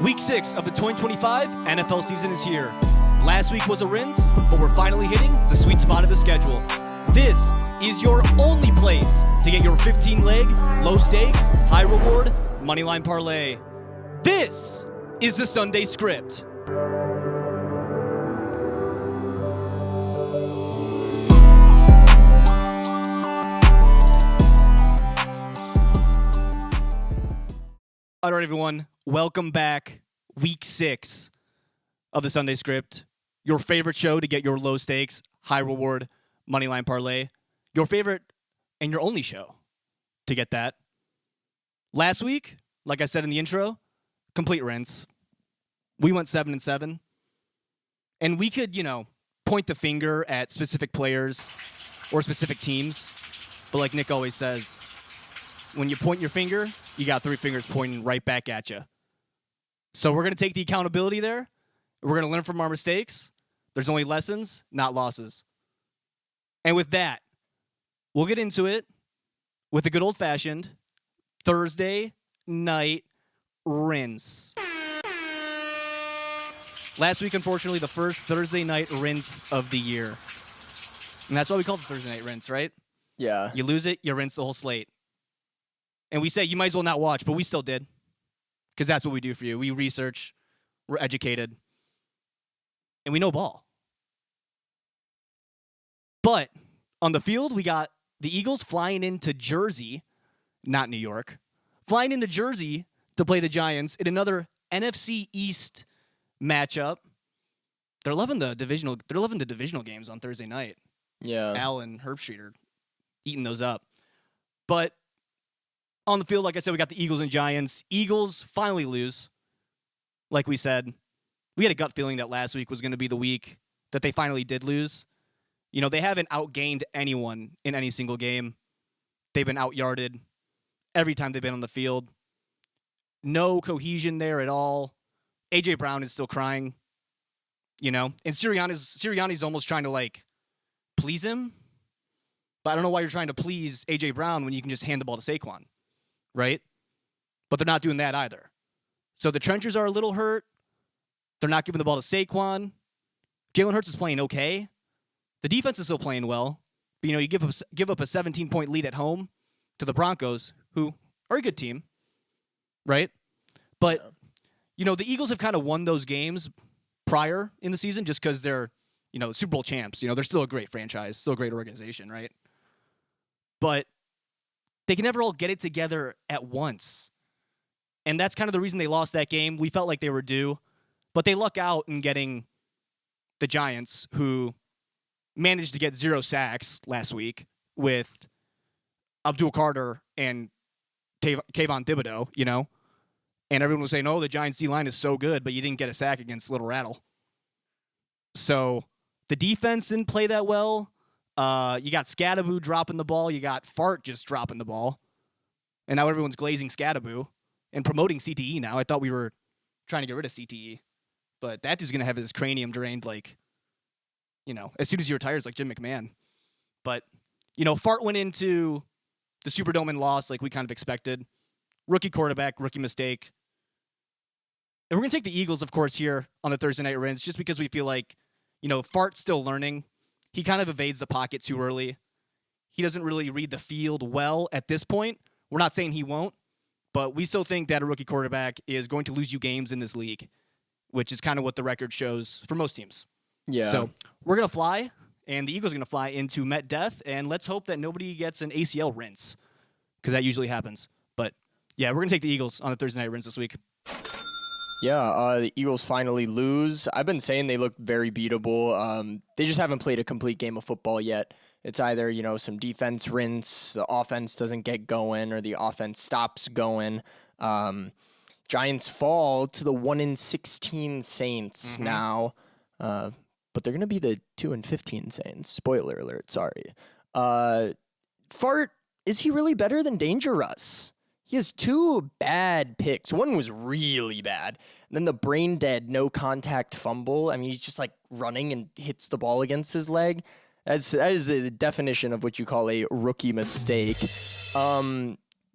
Week 6 of the 2025 NFL season is here. Last week was a rinse, but we're finally hitting the sweet spot of the schedule. This is your only place to get your 15-leg, low-stakes, high-reward moneyline parlay. This is the Sunday script. All right, everyone. Welcome back. Week 6 of the Sunday script. Your favorite show to get your low stakes, high reward moneyline parlay. Your favorite and your only show to get that. Last week, like I said in the intro, complete rinse. We went 7-7. And we could, point the finger at specific players or specific teams. But like Nick always says, when you point your finger, you got 3 fingers pointing right back at you. So we're going to take the accountability there. We're going to learn from our mistakes. There's only lessons, not losses. And with that, we'll get into it with a good old-fashioned Thursday night rinse. Last week, unfortunately, the first Thursday night rinse of the year. And that's why we call it the Thursday night rinse, right? Yeah. You lose it, you rinse the whole slate. And we say you might as well not watch, but we still did. Because that's what we do for you. We research, we're educated, and we know ball. But on the field, we got the Eagles flying into Jersey, not New York, flying into Jersey to play the Giants in another NFC East matchup. They're loving the divisional games on Thursday night. Yeah. Al and Herbstreit are eating those up. But on the field, like I said, we got the Eagles and Giants. Eagles finally lose. Like we said, we had a gut feeling that last week was going to be the week that they finally did lose. They haven't outgained anyone in any single game. They've been outyarded every time they've been on the field. No cohesion there at all. A.J. Brown is still crying, And Sirianni's almost trying to, please him. But I don't know why you're trying to please A.J. Brown when you can just hand the ball to Saquon. Right? But they're not doing that either. So the trenches are a little hurt. They're not giving the ball to Saquon. Jalen Hurts is playing okay. The defense is still playing well. But, you give up a 17-point lead at home to the Broncos, who are a good team. Right? But, the Eagles have kind of won those games prior in the season just because they're, Super Bowl champs. They're still a great franchise, still a great organization, right? But they can never all get it together at once. And that's kind of the reason they lost that game. We felt like they were due. But they luck out in getting the Giants, who managed to get 0 sacks last week with Abdul Carter and Kayvon Thibodeau, And everyone was saying, oh, the Giants D-line is so good, but you didn't get a sack against Little Rattle. So the defense didn't play that well. You got Scadaboo dropping the ball. You got Fart just dropping the ball. And now everyone's glazing Scadaboo and promoting CTE now. I thought we were trying to get rid of CTE. But that dude's going to have his cranium drained as soon as he retires, like Jim McMahon. But, Fart went into the Superdome and lost like we kind of expected. Rookie quarterback, rookie mistake. And we're going to take the Eagles, of course, here on the Thursday night rinse just because we feel like, Fart's still learning. He kind of evades the pocket too early. He doesn't really read the field well at this point. We're not saying he won't, but we still think that a rookie quarterback is going to lose you games in this league, which is kind of what the record shows for most teams. Yeah. So we're going to fly, and the Eagles are going to fly into Met Death, and let's hope that nobody gets an ACL rinse, because that usually happens. But, yeah, we're going to take the Eagles on the Thursday night rinse this week. Yeah, the Eagles finally lose. I've been saying they look very beatable. They just haven't played a complete game of football yet. It's either, some defense rinse, the offense doesn't get going, or the offense stops going. Giants fall to the 1-16 Saints now, but they're going to be the 2-15 Saints. Spoiler alert, sorry. Fart, is he really better than Danger Russ? He has 2 bad picks. One was really bad. And then the brain dead, no contact fumble. I mean, he's just running and hits the ball against his leg. That is the definition of what you call a rookie mistake.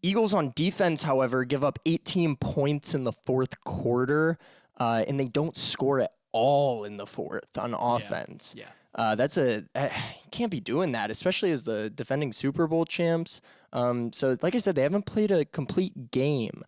Eagles on defense, however, give up 18 points in the fourth quarter, and they don't score at all in the fourth on offense. Yeah. You can't be doing that, especially as the defending Super Bowl champs. So, like I said, they haven't played a complete game.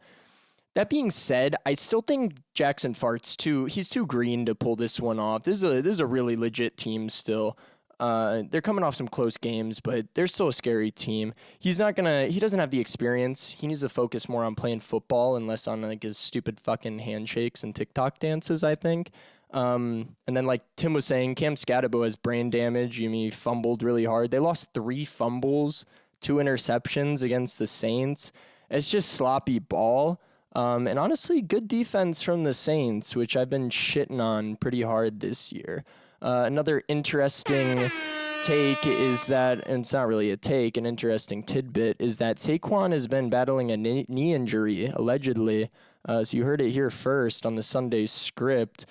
That being said, I still think Jackson Fart's he's too green to pull this one off. This is a really legit team still. They're coming off some close games, but they're still a scary team. He doesn't have the experience. He needs to focus more on playing football and less on like his stupid fucking handshakes and TikTok dances, I think. And then like Tim was saying, Cam Scatabo has brain damage. He fumbled really hard. They lost 3 fumbles, 2 interceptions against the Saints. It's just sloppy ball. And honestly, good defense from the Saints, which I've been shitting on pretty hard this year. Another interesting take is that, and it's not really a take, an interesting tidbit, is that Saquon has been battling a knee injury, allegedly. So you heard it here first on the Sunday script.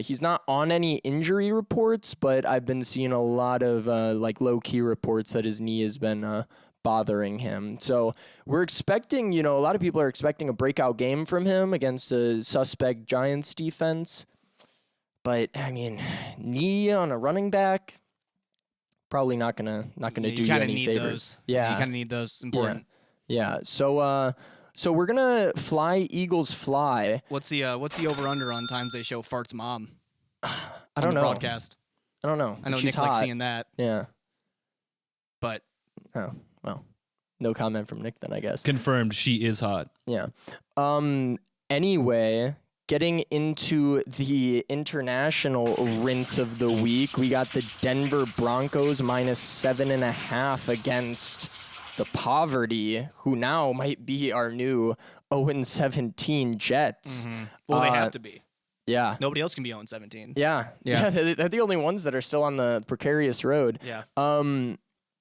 He's not on any injury reports, but I've been seeing a lot of like low-key reports that his knee has been bothering him. So we're expecting, a lot of people are expecting a breakout game from him against a suspect Giants defense. But I mean, knee on a running back, probably not gonna do you any favors. Those. Yeah, you kind of need those. It's important. Yeah. So we're gonna fly Eagles fly. What's the over under on times they show Fart's mom? I don't know. Broadcast. I don't know. I know She's Nick hot. likes seeing that. Yeah. But oh well, no comment from Nick then, I guess. Confirmed, she is hot. Yeah. Anyway, getting into the international rinse of the week, we got the Denver Broncos -7.5 against the Poverty, who now might be our new 0-17 Jets. Mm-hmm. Well, they have to be. Yeah. Nobody else can be 0-17. Yeah. They're the only ones that are still on the precarious road. Yeah.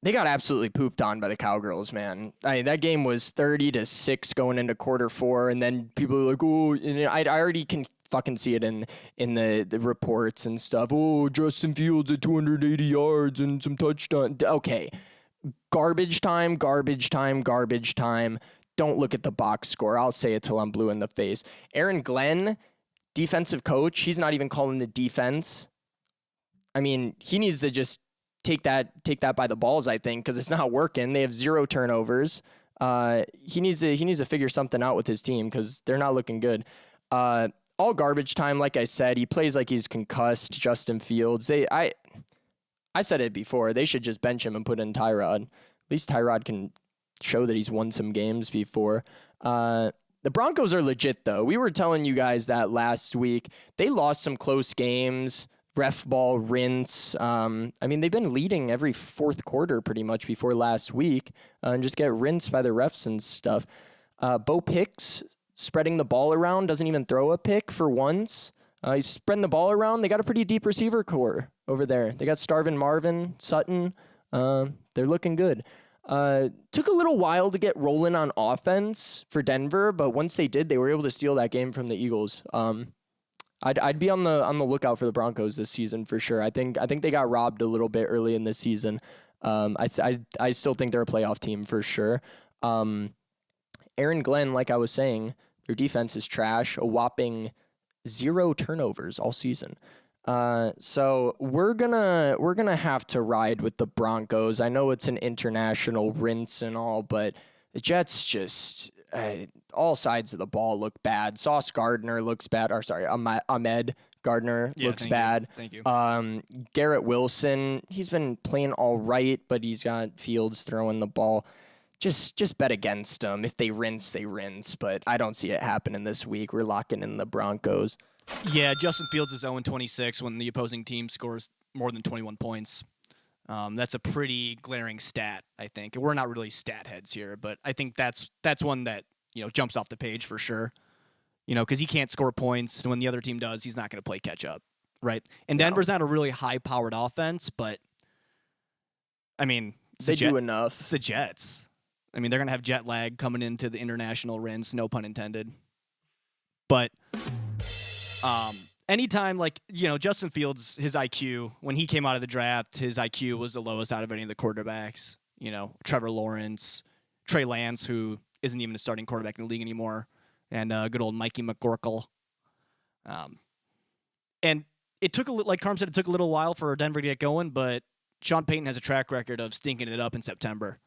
They got absolutely pooped on by the Cowgirls, man. I mean, that game was 30-6 going into quarter 4, and then people were like, "Oh," and I already can fucking see it in the reports and stuff. "Oh, Justin Fields at 280 yards and some touchdown." Okay, garbage time. Don't look at the box score. I'll say it till I'm blue in the face. Aaron Glenn, defensive coach, he's not even calling the defense. I mean, he needs to just take that by the balls, I think, because it's not working. They have 0 turnovers. He needs to figure something out with his team because they're not looking good. All garbage time, like I said. He plays like he's concussed. Justin Fields. I said it before. They should just bench him and put in Tyrod. At least Tyrod can show that he's won some games before. The Broncos are legit, though. We were telling you guys that last week. They lost some close games. Ref ball rinse. I mean, they've been leading every fourth quarter pretty much before last week and just get rinsed by the refs and stuff. Bo Picks spreading the ball around, doesn't even throw a pick for once. He's spreading the ball around. They got a pretty deep receiver core over there. They got Starvin Marvin, Sutton. They're looking good. Took a little while to get rolling on offense for Denver, but once they did, they were able to steal that game from the Eagles. I'd be on the lookout for the Broncos this season for sure. I think they got robbed a little bit early in the season. I still think they're a playoff team for sure. Aaron Glenn, like I was saying, their defense is trash. A whopping 0 turnovers all season. So we're gonna have to ride with the Broncos. I know it's an international rinse and all, but the Jets just. All sides of the ball look bad. Sauce Gardner looks bad. Or sorry, Ahmed Gardner looks bad. Thank you. Garrett Wilson, he's been playing all right, but he's got Fields throwing the ball. Just bet against them. If they rinse, they rinse. But I don't see it happening this week. We're locking in the Broncos. Yeah, Justin Fields is 0-26 when the opposing team scores more than 21 points. That's a pretty glaring stat, I think. We're not really stat heads here, but I think that's one that, jumps off the page for sure. Because he can't score points, and when the other team does, he's not going to play catch up, right? And Denver's not a really high-powered offense, but, I mean... They do enough. It's the Jets. I mean, they're going to have jet lag coming into the international rinse, no pun intended. But... anytime, Justin Fields, his IQ, when he came out of the draft, his IQ was the lowest out of any of the quarterbacks. Trevor Lawrence, Trey Lance, who, isn't even a starting quarterback in the league anymore, and good old Mikey McGorkle. And it took like Carm said, it took a little while for Denver to get going, but Sean Payton has a track record of stinking it up in September.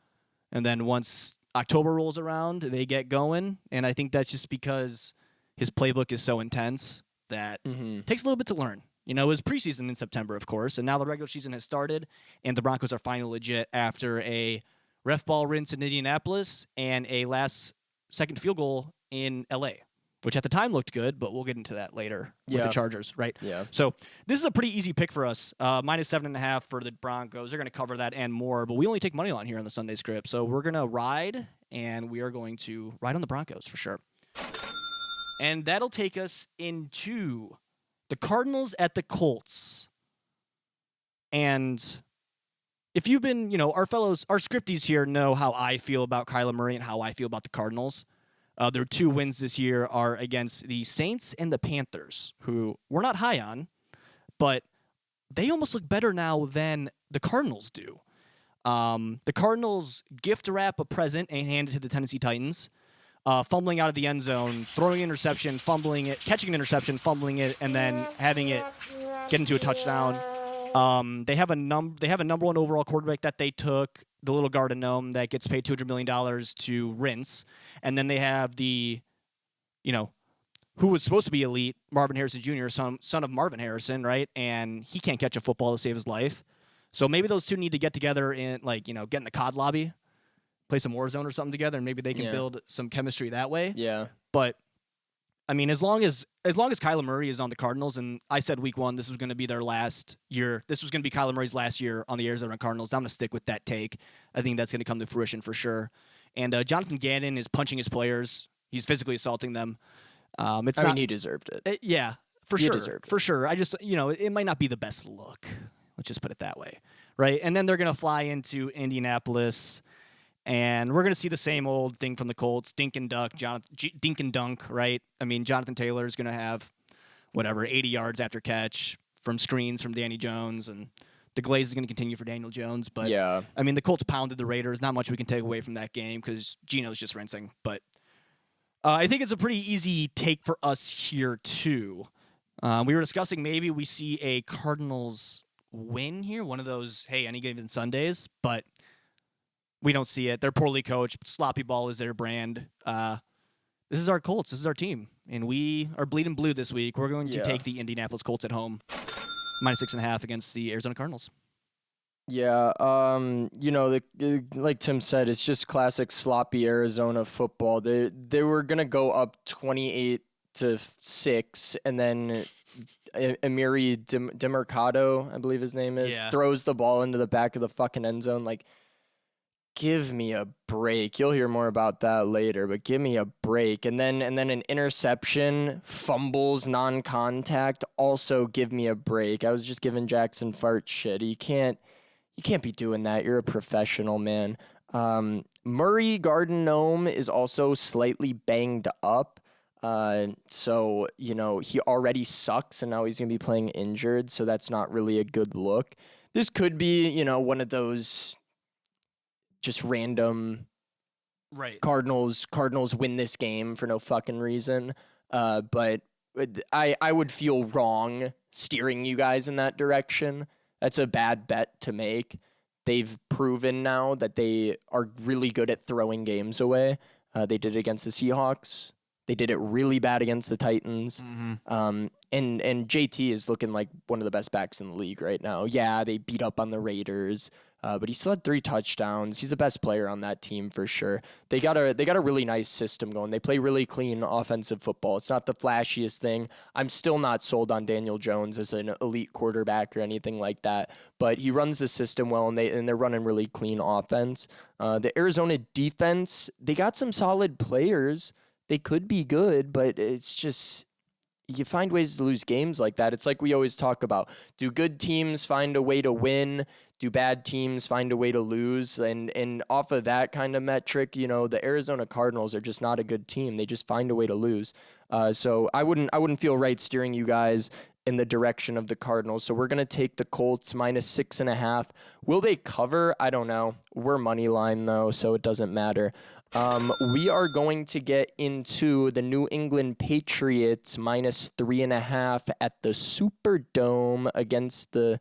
And then once October rolls around, they get going, and I think that's just because his playbook is so intense that it takes a little bit to learn. You know, it was preseason in September, of course, and now the regular season has started, and the Broncos are finally legit after a ref ball rinse in Indianapolis and a last-second field goal in L.A., which at the time looked good, but we'll get into that later with the Chargers, right? Yeah. So this is a pretty easy pick for us. Minus 7.5 for the Broncos. They're going to cover that and more, but we only take money line here on the Sunday script. So we're going to ride, and we are going to ride on the Broncos for sure. And that'll take us into the Cardinals at the Colts. And if you've been, you know, our scripties here know how I feel about Kyler Murray and how I feel about the Cardinals. Their 2 wins this year are against the Saints and the Panthers, who we're not high on, but they almost look better now than the Cardinals do. The Cardinals gift wrap a present and hand it to the Tennessee Titans, fumbling out of the end zone, throwing an interception, fumbling it, catching an interception, fumbling it, and then having it get into a touchdown. They have a number 1 overall quarterback that they took, the little garden gnome that gets paid $200 million to rinse. And then they have the, you know, who was supposed to be elite, Marvin Harrison Jr., son of Marvin Harrison, right? And he can't catch a football to save his life. So maybe those two need to get together and, like, you know, get in the COD lobby, play some Warzone or something together, and maybe they can build some chemistry that way. Yeah. But I mean, as long as Kyler Murray is on the Cardinals, and I said week 1 this was going to be their last year. This was going to be Kyler Murray's last year on the Arizona Cardinals. I'm going to stick with that take. I think that's going to come to fruition for sure. And Jonathan Gannon is punching his players. He's physically assaulting them. I mean, he deserved it. Yeah, for he sure. Deserved it. For sure. I just, you know, it might not be the best look. Let's just put it that way, right? And then they're going to fly into Indianapolis. And we're going to see the same old thing from the Colts, dink and dunk, right? I mean, Jonathan Taylor is going to have, 80 yards after catch from screens from Danny Jones, and the glaze is going to continue for Daniel Jones. But, yeah. I mean, the Colts pounded the Raiders. Not much we can take away from that game because Geno's just rinsing. But I think it's a pretty easy take for us here, too. We were discussing maybe we see a Cardinals win here, one of those, hey, any given Sundays, but we don't see it. They're poorly coached. Sloppy ball is their brand. This is our Colts. This is our team. And we are bleeding blue this week. We're going to take the Indianapolis Colts at home. Minus 6.5 against the Arizona Cardinals. Yeah, you know, like Tim said, it's just classic sloppy Arizona football. They were going to go up 28-6, and then Amiri DeMercado, I believe his name is, throws the ball into the back of the fucking end zone. Like, give me a break. You'll hear more about that later, but give me a break. And then an interception, fumbles, non-contact. Also, give me a break. I was just giving Jackson Fart shit. You can't be doing that. You're a professional, man. Murray Garden Gnome is also slightly banged up. So, you know, he already sucks, and now he's going to be playing injured, so that's not really a good look. This could be, you know, one of those just random Cardinals win this game for no fucking reason. But I would feel wrong steering you guys in that direction. That's a bad bet to make. They've proven now that they are really good at throwing games away. They did it against the Seahawks. They did it really bad against the Titans. And JT is looking like one of the best backs in the league right now. Yeah, they beat up on the Raiders, but he still had 3 touchdowns. He's the best player on that team for sure. They got a really nice system going. They play really clean offensive football. It's not the flashiest thing. I'm still not sold on Daniel Jones as an elite quarterback or anything like that, but he runs the system well, and they're running really clean offense. The Arizona defense, they got some solid players. They could be good, but it's just, you find ways to lose games like that. It's like we always talk about. Do good teams find a way to win? Do bad teams find a way to lose? And off of that kind of metric, you know, the Arizona Cardinals are just not a good team. They just find a way to lose. So I wouldn't feel right steering you guys in the direction of the Cardinals. So we're going to take the Colts minus 6.5. Will they cover? I don't know. We're money line though, so it doesn't matter. We are going to get into the New England Patriots -3.5 at the Superdome against the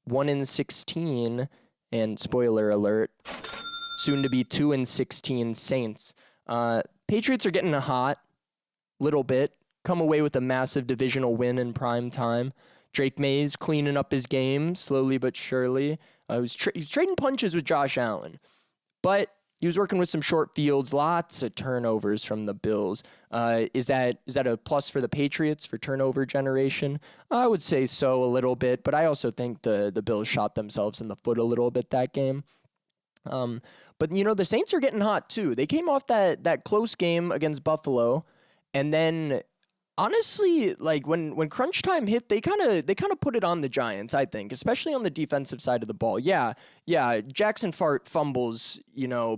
1-16, and spoiler alert, soon to be 2-16 Saints. Patriots are getting hot, little bit. Come away with a massive divisional win in prime time. Drake May's cleaning up his game slowly but surely. He was trading punches with Josh Allen, but he was working with some short fields, lots of turnovers from the Bills. Is that a plus for the Patriots for turnover generation? I would say so a little bit, but I also think the Bills shot themselves in the foot a little bit that game. But the Saints are getting hot too. They came off that close game against Buffalo, and then honestly, like when crunch time hit, they kind of put it on the Giants, I think, especially on the defensive side of the ball. Yeah, Jackson fumbles,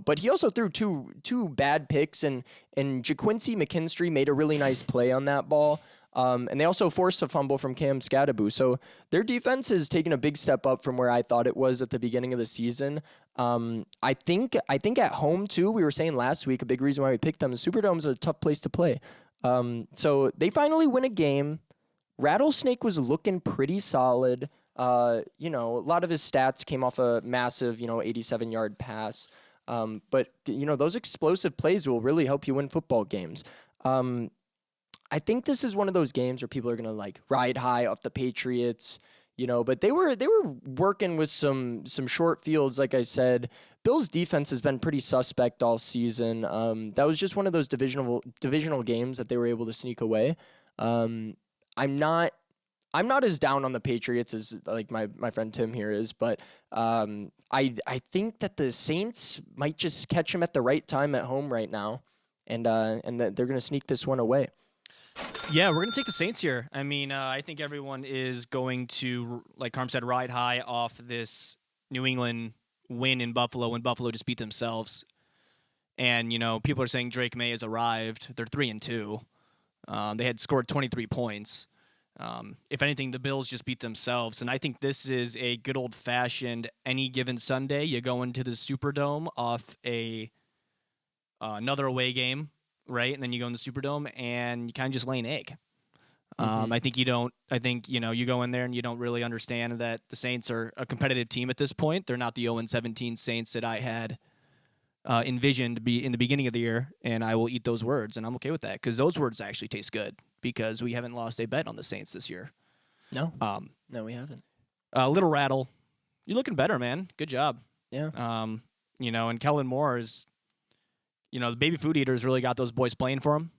but he also threw two bad picks, and JaQuincy McKinstry made a really nice play on that ball. And they also forced a fumble from Cam Scadaboo. So their defense is taking a big step up from where I thought it was at the beginning of the season. I think at home too, we were saying last week, a big reason why we picked them, the Superdome's a tough place to play. So they finally win a game. Rattlesnake was looking pretty solid. A lot of his stats came off a massive, 87-yard pass. But those explosive plays will really help you win football games. I think this is one of those games where people are going to ride high off the Patriots, but they were working with some short fields. Like I said, Bills defense has been pretty suspect all season. That was just one of those divisional games that they were able to sneak away. I'm not as down on the Patriots as my friend Tim here is, but I think that the Saints might just catch them at the right time at home right now, and that they're going to sneak this one away. Yeah, we're going to take the Saints here. I mean, I think everyone is going to, like Carm said, ride high off this New England win in Buffalo when Buffalo just beat themselves. And, people are saying Drake May has arrived. They're 3-2. They had scored 23 points. If anything, the Bills just beat themselves. And I think this is a good old-fashioned any given Sunday. You go into the Superdome off another away game. Right, and then you go in the Superdome and you kind of just lay an egg. I think you go in there and you don't really understand that the Saints are a competitive team at this point. They're not the 0-17 Saints that I had envisioned to be in the beginning of the year, and I will eat those words, and I'm okay with that because those words actually taste good because we haven't lost a bet on the Saints this year. No, no, we haven't. Little Rattle, you're looking better, man. Good job. Yeah. And Kellen Moore is. The baby food eater's really got those boys playing for him.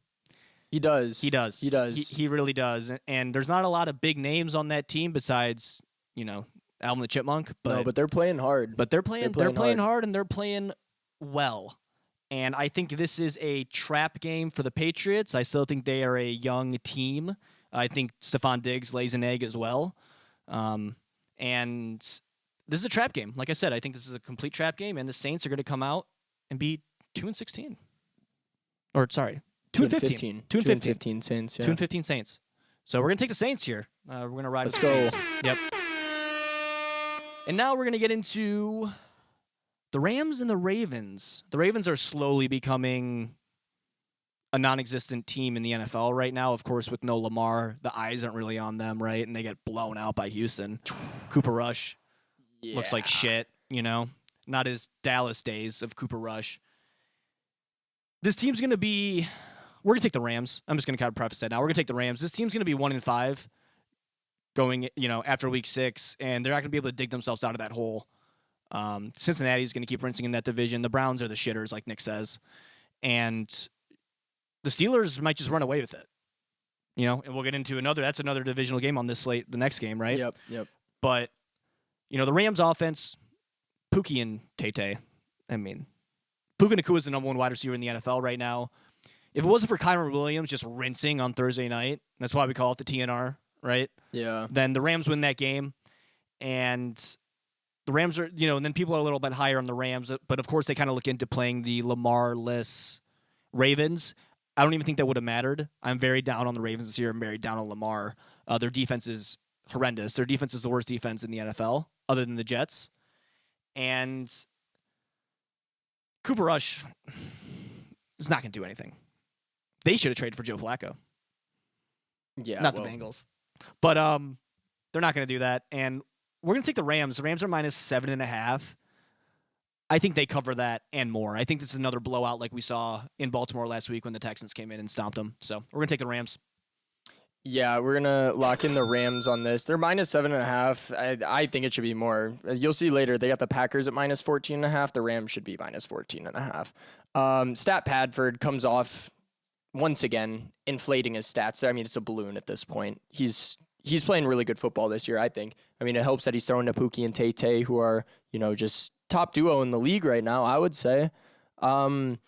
He does. He really does. And there's not a lot of big names on that team besides, Alvin the Chipmunk. But they're playing hard. But they're playing hard and they're playing well. And I think this is a trap game for the Patriots. I still think they are a young team. I think Stephon Diggs lays an egg as well. And this is a trap game. Like I said, I think this is a complete trap game, and the Saints are going to come out and beat 2-16. Or, sorry, 2-15. 2-15 Saints, yeah. 2-15 Saints. So we're going to take the Saints here. We're going to ride Let's with the go. Saints. Yep. And now we're going to get into the Rams and the Ravens. The Ravens are slowly becoming a non-existent team in the NFL right now. Of course, with no Lamar, the eyes aren't really on them, right? And they get blown out by Houston. Cooper Rush looks like shit, Not his Dallas days of Cooper Rush. This team's going to be... We're going to take the Rams. I'm just going to kind of preface that now. We're going to take the Rams. This team's going to be 1-5 going, after week 6, and they're not going to be able to dig themselves out of that hole. Cincinnati's going to keep rinsing in that division. The Browns are the shitters, like Nick says. And the Steelers might just run away with it. And we'll get into that's another divisional game on this slate, the next game, right? Yep. But, the Rams offense, Pookie and Tay-Tay, Puka Nacua is the number 1 wide receiver in the NFL right now. If it wasn't for Kyron Williams just rinsing on Thursday night, that's why we call it the TNR, right? Yeah. Then the Rams win that game, and the Rams are, and then people are a little bit higher on the Rams, but of course they kind of look into playing the Lamar-less Ravens. I don't even think that would have mattered. I'm very down on the Ravens this year. I'm very down on Lamar. Their defense is horrendous. Their defense is the worst defense in the NFL, other than the Jets. And Cooper Rush, It's not going to do anything. They should have traded for Joe Flacco. Yeah, Not the Bengals. But they're not going to do that. And we're going to take the Rams. The Rams are minus 7.5. I think they cover that and more. I think this is another blowout like we saw in Baltimore last week when the Texans came in and stomped them. So we're going to take the Rams. Yeah, we're going to lock in the Rams on this. They're minus 7.5. I think it should be more. You'll see later, they got the Packers at minus 14.5. The Rams should be minus 14.5. Stat Padford comes off, once again, inflating his stats. I mean, it's a balloon at this point. He's playing really good football this year, I think. I mean, it helps that he's throwing to Pookie and Tay, who are, just top duo in the league right now, I would say. Stat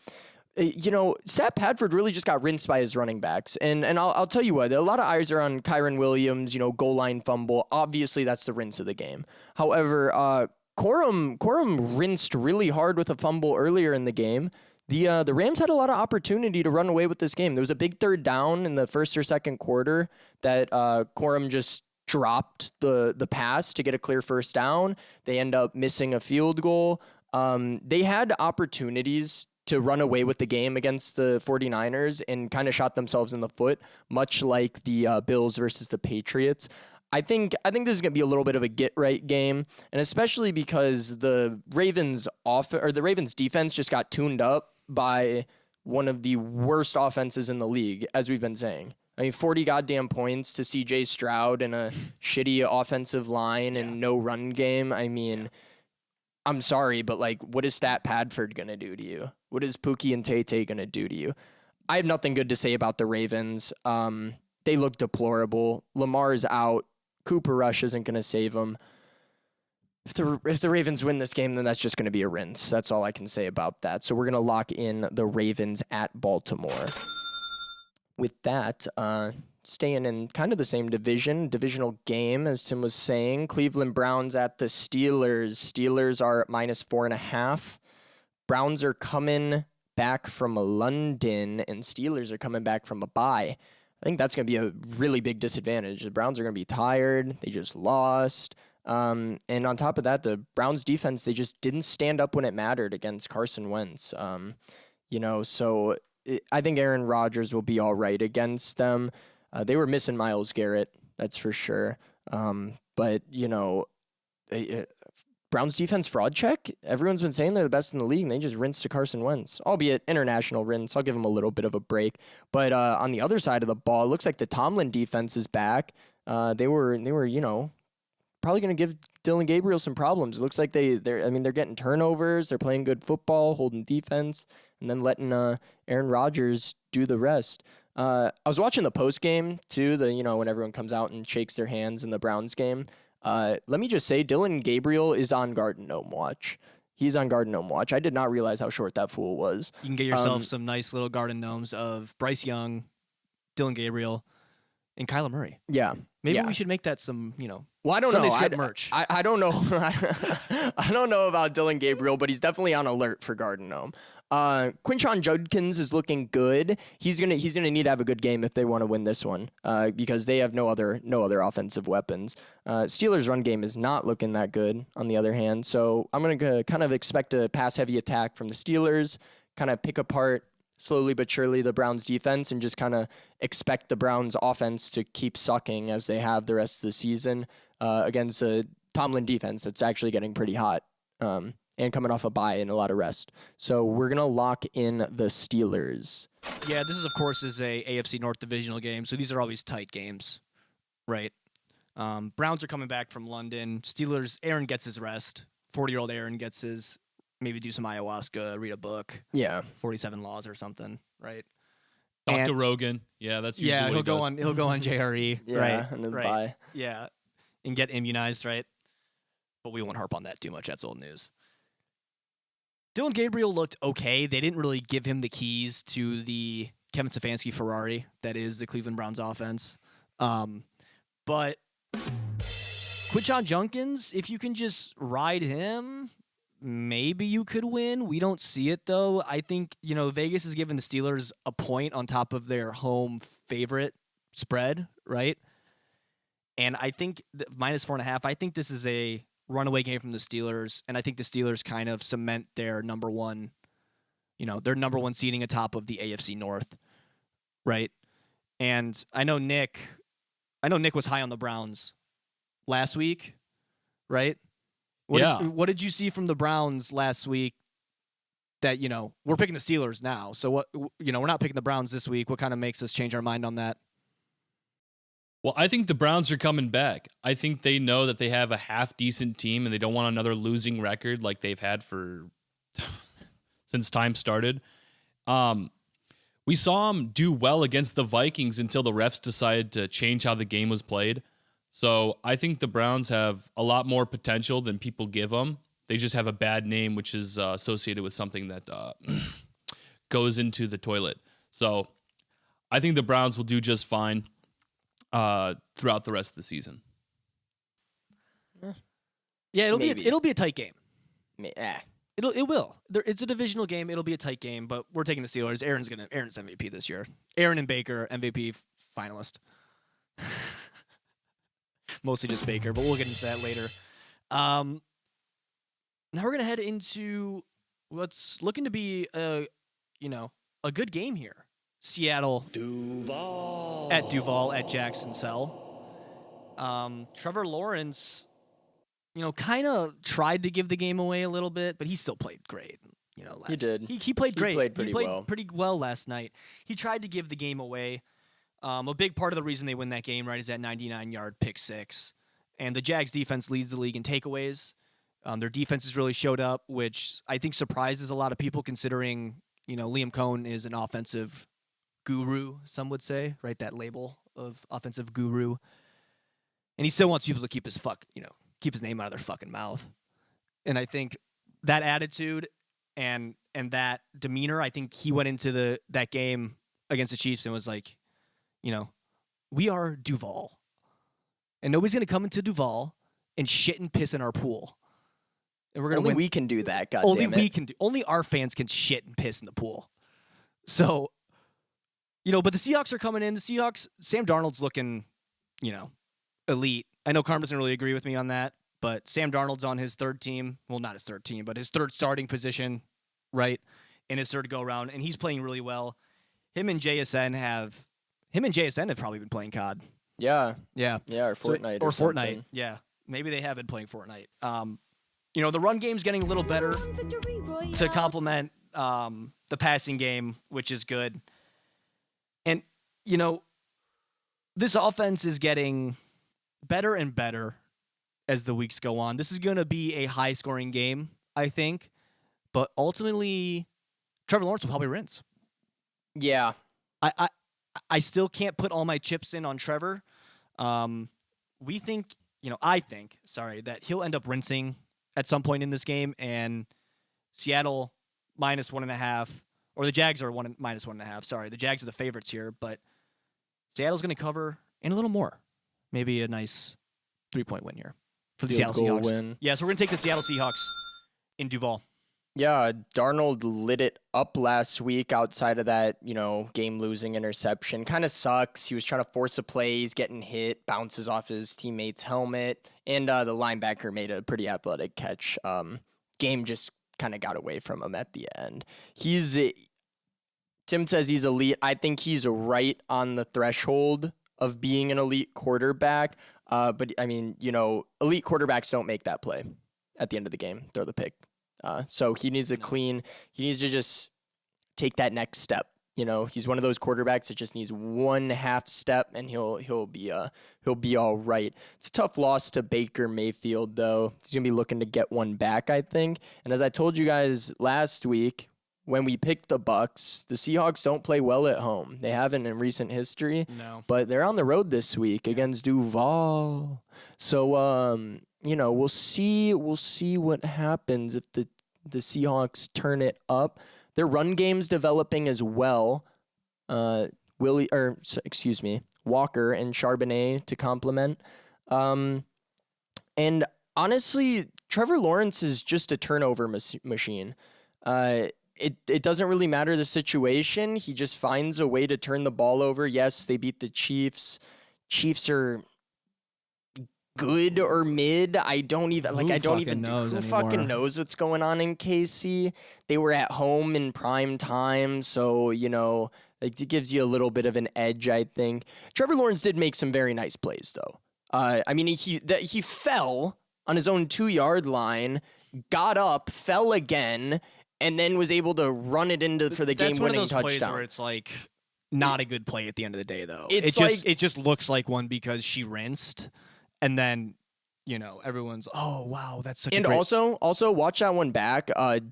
Padford really just got rinsed by his running backs. And I'll tell you what, a lot of eyes are on Kyron Williams, goal line fumble. Obviously, that's the rinse of the game. However, Corum rinsed really hard with a fumble earlier in the game. The Rams had a lot of opportunity to run away with this game. There was a big third down in the first or second quarter that Corum just dropped the pass to get a clear first down. They end up missing a field goal. They had opportunities to run away with the game against the 49ers and kind of shot themselves in the foot, much like the Bills versus the Patriots. I think this is going to be a little bit of a get-right game, and especially because the Ravens defense just got tuned up by one of the worst offenses in the league, as we've been saying. I mean, 40 goddamn points to C.J. Stroud and a shitty offensive line and no run game. I mean, I'm sorry, but what is Stat Padford going to do to you? What is Pookie and Tay going to do to you? I have nothing good to say about the Ravens. They look deplorable. Lamar's out. Cooper Rush isn't going to save them. If the Ravens win this game, then that's just going to be a rinse. That's all I can say about that. So we're going to lock in the Ravens at Baltimore. With that, staying in kind of the same divisional game, as Tim was saying, Cleveland Browns at the Steelers. Steelers are at minus 4.5. Browns are coming back from London, and Steelers are coming back from a bye. I think that's going to be a really big disadvantage. The Browns are going to be tired. They just lost. And on top of that, the Browns defense, they just didn't stand up when it mattered against Carson Wentz. So I think Aaron Rodgers will be all right against them. They were missing Myles Garrett, that's for sure. Browns defense fraud check. Everyone's been saying they're the best in the league, and they just rinsed to Carson Wentz, albeit international rinse. I'll give them a little bit of a break. But on the other side of the ball, it looks like the Tomlin defense is back. They were probably going to give Dylan Gabriel some problems. It looks like they're getting turnovers, they're playing good football, holding defense, and then letting Aaron Rodgers do the rest. I was watching the post game too. When everyone comes out and shakes their hands in the Browns game. Let me just say, Dylan Gabriel is on Garden Gnome watch. He's on Garden Gnome watch. I did not realize how short that fool was. You can get yourself some nice little Garden Gnomes of Bryce Young, Dylan Gabriel, and Kyler Murray. Yeah. Maybe we should make that some, Well, I don't Sunday know. Strip merch. I don't know. I don't know about Dylan Gabriel, but he's definitely on alert for Garden Gnome. Quinshon Judkins is looking good. He's gonna need to have a good game if they want to win this one, because they have no other offensive weapons. Steelers' run game is not looking that good, on the other hand. So I'm gonna kind of expect a pass heavy attack from the Steelers, kind of pick apart slowly but surely the Browns defense, and just kind of expect the Browns offense to keep sucking as they have the rest of the season against a Tomlin defense that's actually getting pretty hot and coming off a bye and a lot of rest. So we're going to lock in the Steelers. Yeah, this is, of course, is a AFC North divisional game, so these are always tight games, right? Browns are coming back from London. Steelers, Aaron gets his rest. 40-year-old Aaron gets his, maybe do some ayahuasca, read a book. Yeah. 47 Laws or something, right? Dr. Rogan. Yeah, that's usually what he does. He'll go on JRE, Yeah, right? and then right. bye. Yeah, and get immunized, right? But we won't harp on that too much. That's old news. Dylan Gabriel looked okay. They didn't really give him the keys to the Kevin Stefanski Ferrari that is the Cleveland Browns offense. But Quinshon Judkins, if you can just ride him, maybe you could win. We don't see it, though. I think, Vegas has given the Steelers a point on top of their home favorite spread, right? And I think minus 4.5, I think this is a runaway game from the Steelers, and I think the Steelers kind of cement their number one, their number one seeding atop of the AFC North, right? And I know Nick was high on the Browns last week, right? What did you see from the Browns last week that, we're picking the Steelers now. So what, we're not picking the Browns this week. What kind of makes us change our mind on that? Well, I think the Browns are coming back. I think they know that they have a half-decent team and they don't want another losing record like they've had for since time started. We saw them do well against the Vikings until the refs decided to change how the game was played. So I think the Browns have a lot more potential than people give them. They just have a bad name, which is associated with something that goes into the toilet. So I think the Browns will do just fine throughout the rest of the season. Yeah, it'll be a tight game. It will. It's a divisional game. It'll be a tight game, but we're taking the Steelers. Aaron's MVP this year. Aaron and Baker MVP finalist. Mostly just Baker, but we'll get into that later. Now we're gonna head into what's looking to be a good game here. Seattle at Duval at Jackson Cell. Trevor Lawrence, kind of tried to give the game away a little bit, but he still played great. He did. He played great. He played pretty well last night. He tried to give the game away. A big part of the reason they win that game, right, is that 99-yard pick six. And the Jags defense leads the league in takeaways. Their defense has really showed up, which I think surprises a lot of people considering, Liam Cohn is an offensive guru, some would say, right? That label of offensive guru. And he still wants people to keep his name out of their fucking mouth. And I think that attitude and that demeanor, I think he went into that game against the Chiefs and was like, we are Duval. And nobody's going to come into Duval and shit and piss in our pool. And we're going to win. We can do that, goddammit. Only our fans can shit and piss in the pool. So, but the Seahawks are coming in. The Seahawks, Sam Darnold's looking, elite. I know Karma doesn't really agree with me on that, but Sam Darnold's on his third team. Well, not his third team, but his third starting position, right? In his third go-around, and he's playing really well. Him and JSN have probably been playing COD. Yeah, or Fortnite. Or Fortnite, yeah. Maybe they have been playing Fortnite. The run game's getting a little better to complement the passing game, which is good. And, this offense is getting better and better as the weeks go on. This is going to be a high-scoring game, I think. But ultimately, Trevor Lawrence will probably rinse. Yeah. I still can't put all my chips in on Trevor. I think that he'll end up rinsing at some point in this game, and Seattle -1.5, or the Jags are -1.5. Sorry, the Jags are the favorites here, but Seattle's going to cover and a little more. Maybe a nice 3-point win here for the Seattle Seahawks. Win. Yeah, so we're going to take the Seattle Seahawks in Duval. Yeah, Darnold lit it up last week outside of that, game-losing interception. Kind of sucks. He was trying to force a play. He's getting hit, bounces off his teammate's helmet, and the linebacker made a pretty athletic catch. Game just kind of got away from him at the end. Tim says he's elite. I think he's right on the threshold of being an elite quarterback. But, elite quarterbacks don't make that play at the end of the game, throw the pick. So he needs he needs to just take that next step. He's one of those quarterbacks that just needs one half step and he'll be all right. It's a tough loss to Baker Mayfield though. He's going to be looking to get one back, I think. And as I told you guys last week, when we picked the Bucs, the Seahawks don't play well at home. They haven't in recent history. No. But they're on the road this week against Duval. So we'll see what happens if the Seahawks turn it up. Their run game's developing as well. Walker and Charbonnet to complement. And honestly, Trevor Lawrence is just a turnover machine. It doesn't really matter the situation. He just finds a way to turn the ball over. Yes, they beat the Chiefs. Chiefs are good or mid. I don't even Who fucking knows what's going on in KC. They were at home in prime time, so like, it gives you a little bit of an edge, I think. Trevor Lawrence did make some very nice plays, though. I mean, he fell on his own 2-yard line, got up, fell again, and then was able to run it into for the game-winning touchdown. That's one of those plays where it's like not a good play at the end of the day, though. It just looks like one because she rinsed, and then everyone's, oh wow, that's such a great. And also watch that one back.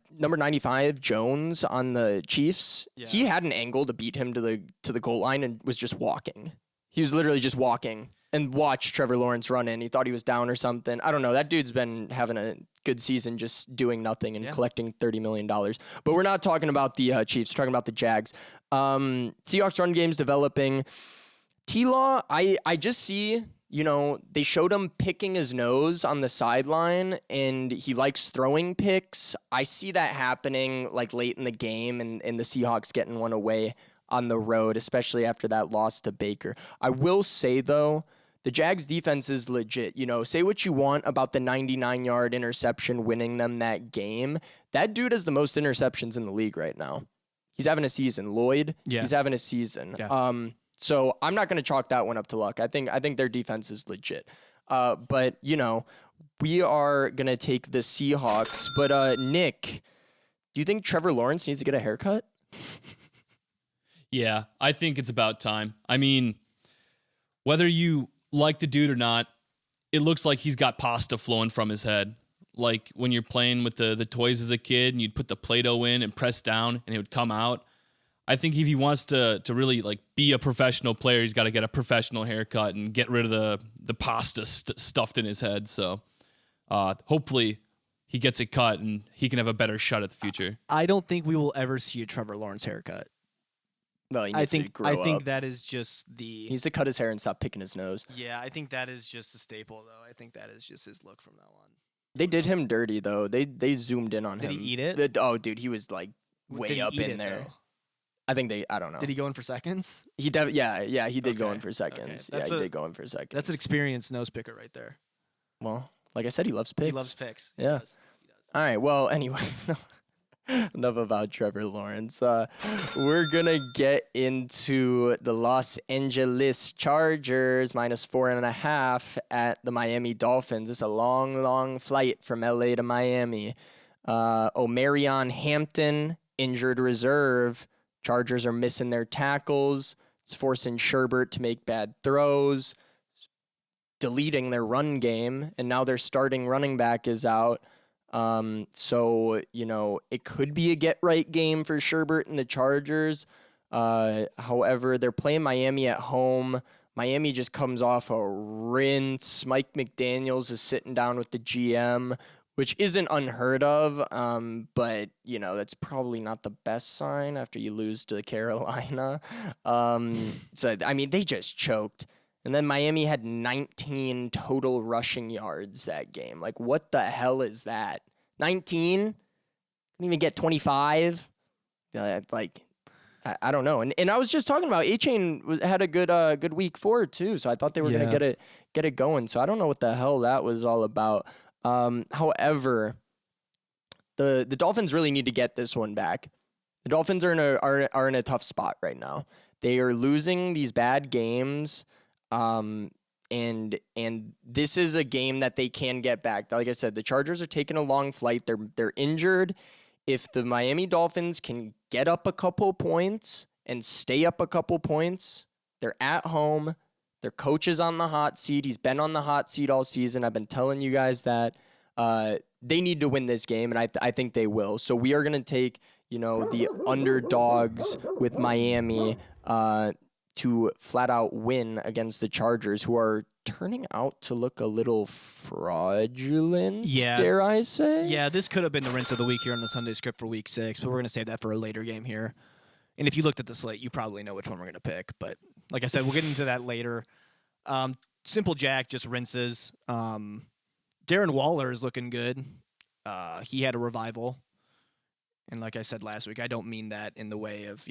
Number 95 Jones on the Chiefs. Yeah. He had an angle to beat him to the goal line and was just walking. He was literally just walking and watched Trevor Lawrence run in. He thought he was down or something. I don't know. That dude's been having a good season just doing nothing and collecting $30 million. But we're not talking about the Chiefs. We're talking about the Jags. Seahawks run game's developing. T-Law, I just see, they showed him picking his nose on the sideline, and he likes throwing picks. I see that happening like late in the game and the Seahawks getting one away on the road, especially after that loss to Baker. I will say, though, the Jags defense is legit. Say what you want about the 99-yard interception winning them that game. That dude has the most interceptions in the league right now. He's having a season. Lloyd, he's having a season. Yeah. So I'm not going to chalk that one up to luck. I think their defense is legit. But, we are going to take the Seahawks. But, Nick, do you think Trevor Lawrence needs to get a haircut? Yeah, I think it's about time. I mean, whether you like the dude or not, it looks like he's got pasta flowing from his head. Like when you're playing with the toys as a kid and you'd put the Play-Doh in and press down and it would come out. I think if he wants to really like be a professional player, he's got to get a professional haircut and get rid of the pasta stuffed in his head. So hopefully he gets it cut and he can have a better shot at the future. I don't think we will ever see a Trevor Lawrence haircut. Well, he needs to grow up. think that is just the. He needs to cut his hair and stop picking his nose. Yeah, I think that is just a staple, though. I think that is just his look from now on. They did him dirty, though. They zoomed in on him. Did he eat it? Oh, dude, he was like way up in there. Though? I think I don't know. Did he go in for seconds? He did go in for seconds. Okay. He did go in for seconds. That's an experienced nose picker right there. Well, like I said, he loves picks. He loves picks. Yeah. He does. All right. Well, anyway, enough about Trevor Lawrence. We're going to get into the Los Angeles Chargers -4.5 at the Miami Dolphins. It's a long, long flight from LA to Miami. Omarion Hampton, injured reserve. Chargers are missing their tackles. It's forcing Sherbert to make bad throws. It's deleting their run game. And now their starting running back is out. So, it could be a get-right game for Sherbert and the Chargers. However, they're playing Miami at home. Miami just comes off a rinse. Mike McDaniels is sitting down with the GM, which isn't unheard of, but, that's probably not the best sign after you lose to Carolina. They just choked. And then Miami had 19 total rushing yards that game. Like, what the hell is that? 19? Couldn't even get 25? I don't know. And I was just talking about A-Chain had a good week 4 too, so I thought they were going to get it going. So I don't know what the hell that was all about. However, the Dolphins really need to get this one back. The Dolphins are in a tough spot right now. They are losing these bad games. And this is a game that they can get back. Like I said, the Chargers are taking a long flight. They're injured. If the Miami Dolphins can get up a couple points and stay up a couple points, they're at home. Their coach is on the hot seat. He's been on the hot seat all season. I've been telling you guys that they need to win this game, and I think they will. So we are going to take, the underdogs with Miami to flat out win against the Chargers, who are turning out to look a little fraudulent, dare I say? Yeah, this could have been the rinse of the week here on the Sunday script for week 6, but we're going to save that for a later game here. And if you looked at the slate, you probably know which one we're going to pick. But like I said, we'll get into that later. Simple Jack just rinses. Darren Waller is looking good. He had a revival. And like I said last week, I don't mean that in the way of,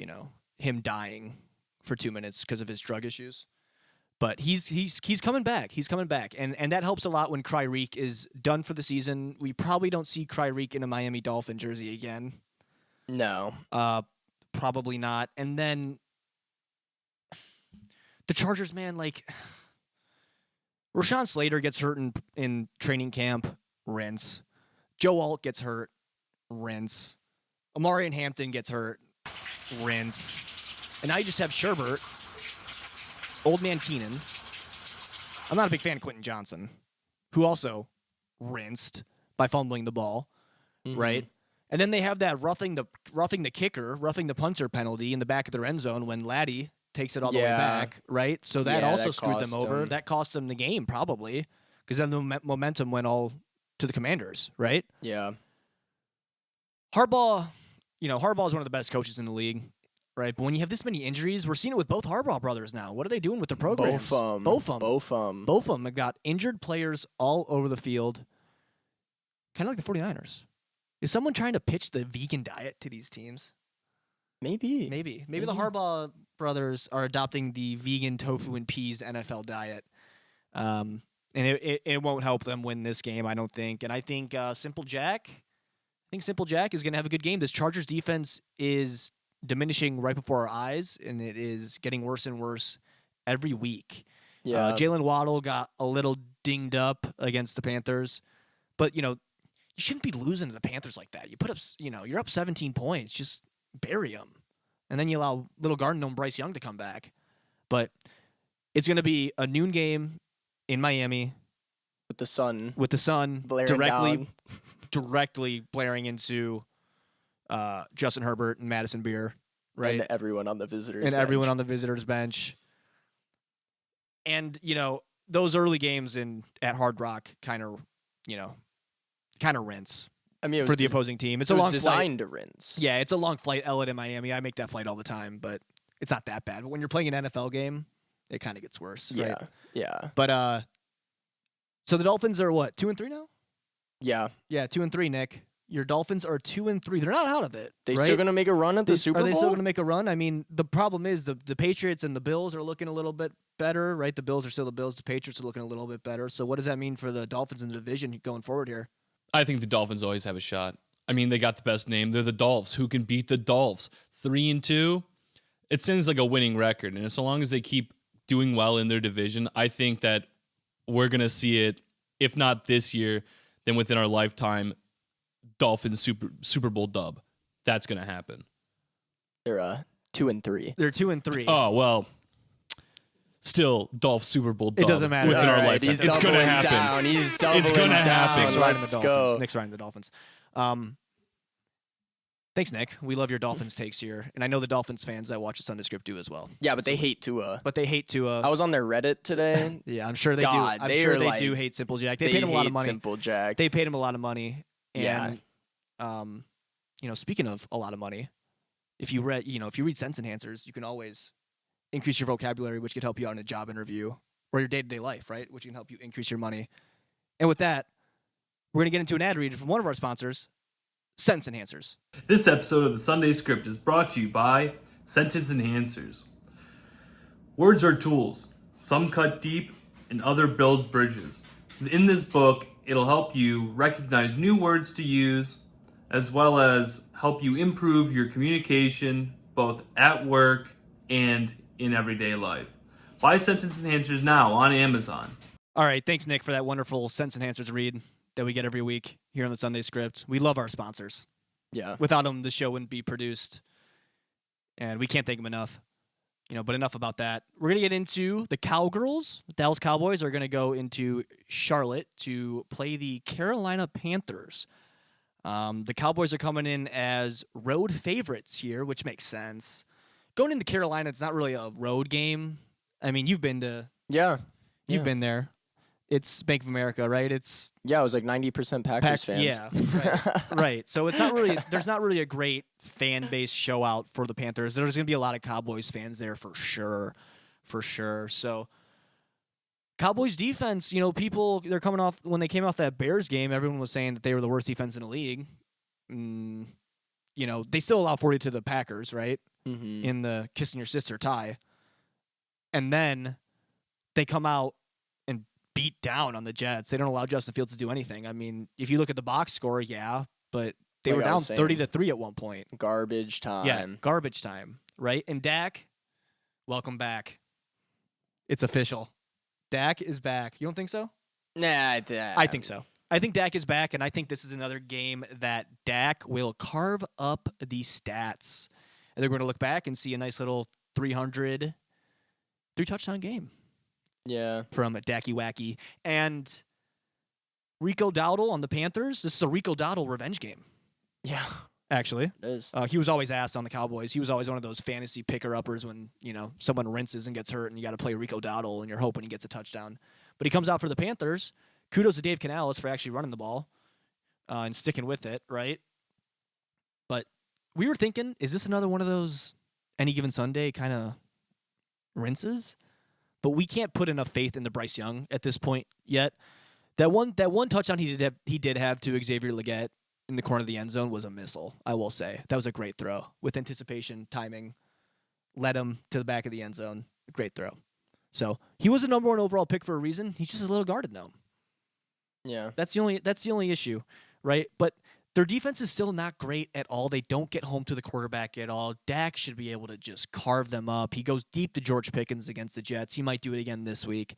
him dying for 2 minutes because of his drug issues. But he's coming back. He's coming back, and that helps a lot when Kryreek is done for the season. We probably don't see Kryreek in a Miami Dolphin jersey again. No. Probably not. And then the Chargers, man, like Rashawn Slater gets hurt in training camp, rinse. Joe Alt gets hurt, rinse. Amari Hampton gets hurt, rinse. And now you just have Sherbert, Old Man Keenan. I'm not a big fan of Quentin Johnson, who also rinsed by fumbling the ball, right? And then they have that roughing the kicker, roughing the punter penalty in the back of their end zone when Laddie takes it all the way back, right? So that also screwed them over. That cost them the game probably because then the momentum went all to the Commanders, right? Yeah. Harbaugh is one of the best coaches in the league, right? But when you have this many injuries, we're seeing it with both Harbaugh brothers now. What are they doing with their programs? Both of them have got injured players all over the field, kind of like the 49ers. Is someone trying to pitch the vegan diet to these teams? Maybe the Harbaugh brothers are adopting the vegan tofu and peas NFL diet. And it won't help them win this game, I don't think. And I think Simple Jack is going to have a good game. This Chargers defense is diminishing right before our eyes, and it is getting worse and worse every week. Yeah. Jalen Waddle got a little dinged up against the Panthers, but you shouldn't be losing to the Panthers like that. You put up, you're up 17 points, just bury them, and then you allow little Garden Gnome Bryce Young to come back. But it's going to be a noon game in Miami with the sun blaring directly blaring into Justin Herbert and Madison Beer, right? And everyone on the visitors bench. And those early games at Hard Rock kind of rinse. I mean, for the opposing team, it's a long designed flight. to rinse. Yeah, it's a long flight. LA to Miami, I make that flight all the time, but it's not that bad. But when you're playing an NFL game, it kind of gets worse. Yeah, right? yeah. But so the Dolphins are what, 2-3 now? Yeah, 2-3. Nick, your Dolphins are 2-3. They're not out of it. They still gonna make a run at the Super Bowl? Are they still gonna make a run? I mean, the problem is the Patriots and the Bills are looking a little bit better, right? The Bills are still the Bills. The Patriots are looking a little bit better. So what does that mean for the Dolphins in the division going forward here? I think the Dolphins always have a shot. I mean, they got the best name. They're the Dolphs. Who can beat the Dolphs? 3-2. It seems like a winning record. And so long as they keep doing well in their division, I think that we're going to see it, if not this year, then within our lifetime, Dolphins Super Bowl dub. That's going to happen. They're 2-3. They're 2-3. Oh, well, still Dolph Super Bowl dub. It doesn't matter. Within our Right, lifetime. It's going to happen. He's doubling It's gonna down. happen. Nick's riding the Let's Dolphins. go. Nick's riding the Dolphins. Thanks, Nick. We love your Dolphins takes here. And I know the Dolphins fans that watch the Sunday Script do as well. Yeah, but they hate Tua. I was on their Reddit today. Yeah, I'm sure they God, do. I'm they sure are they like- do hate Simple Jack. They paid him a lot of money. Simple Jack. They paid him a lot of money. Yeah. And speaking of a lot of money, if you read sense enhancers, you can always increase your vocabulary, which could help you out in a job interview or your day-to-day life, right? Which can help you increase your money. And with that, we're going to get into an ad read from one of our sponsors, Sense Enhancers. This episode of the Sunday Script is brought to you by Sentence Enhancers. Words are tools. Some cut deep and other build bridges. In this book, it'll help you recognize new words to use, as well as help you improve your communication both at work and in everyday life. Buy Sentence Enhancers now on Amazon. All right, thanks, Nick, for that wonderful Sense Enhancers read that we get every week here on the Sunday Script. We love our sponsors. Yeah. Without them, the show wouldn't be produced, and we can't thank them enough. But enough about that. We're going to get into the Cowgirls. The Dallas Cowboys are going to go into Charlotte to play the Carolina Panthers. The Cowboys are coming in as road favorites here, which makes sense. Going into Carolina, it's not really a road game. I mean, you've been there. It's Bank of America, right? It's Yeah, it was like 90% Packers fans. Yeah, right. So it's not really. There's not really a great fan base show out for the Panthers. There's going to be a lot of Cowboys fans there for sure. So Cowboys defense, they're coming off when they came off that Bears game. Everyone was saying that they were the worst defense in the league. They still allow 40 to the Packers, right? Mm-hmm. In the kissing your sister tie, and then they come out and beat down on the Jets. They don't allow Justin Fields to do anything. I mean, if you look at the box score, yeah, but they were down 30-3 at one point. Garbage time. Yeah, garbage time, right? And Dak, welcome back. It's official. Dak is back. You don't think so? Nah, I think so. I think Dak is back, and I think this is another game that Dak will carve up the stats. And they're going to look back and see a nice little 3-touchdown game. Yeah. From Dacky Wacky. And Rico Dowdle on the Panthers. This is a Rico Dowdle revenge game. Yeah. Actually. It is. He was always asked on the Cowboys. He was always one of those fantasy picker-uppers when, someone rinses and gets hurt and you got to play Rico Dowdle and you're hoping he gets a touchdown. But he comes out for the Panthers. Kudos to Dave Canales for actually running the ball and sticking with it, right? But we were thinking, is this another one of those any given Sunday kind of rinses? But we can't put enough faith into Bryce Young at this point yet. That one touchdown he did have to Xavier Legette in the corner of the end zone was a missile, I will say. That was a great throw. With anticipation, timing, led him to the back of the end zone. Great throw. So he was the number 1 overall pick for a reason. He's just a little guarded now. Yeah. That's the only issue, right? But their defense is still not great at all. They don't get home to the quarterback at all. Dak should be able to just carve them up. He goes deep to George Pickens against the Jets. He might do it again this week.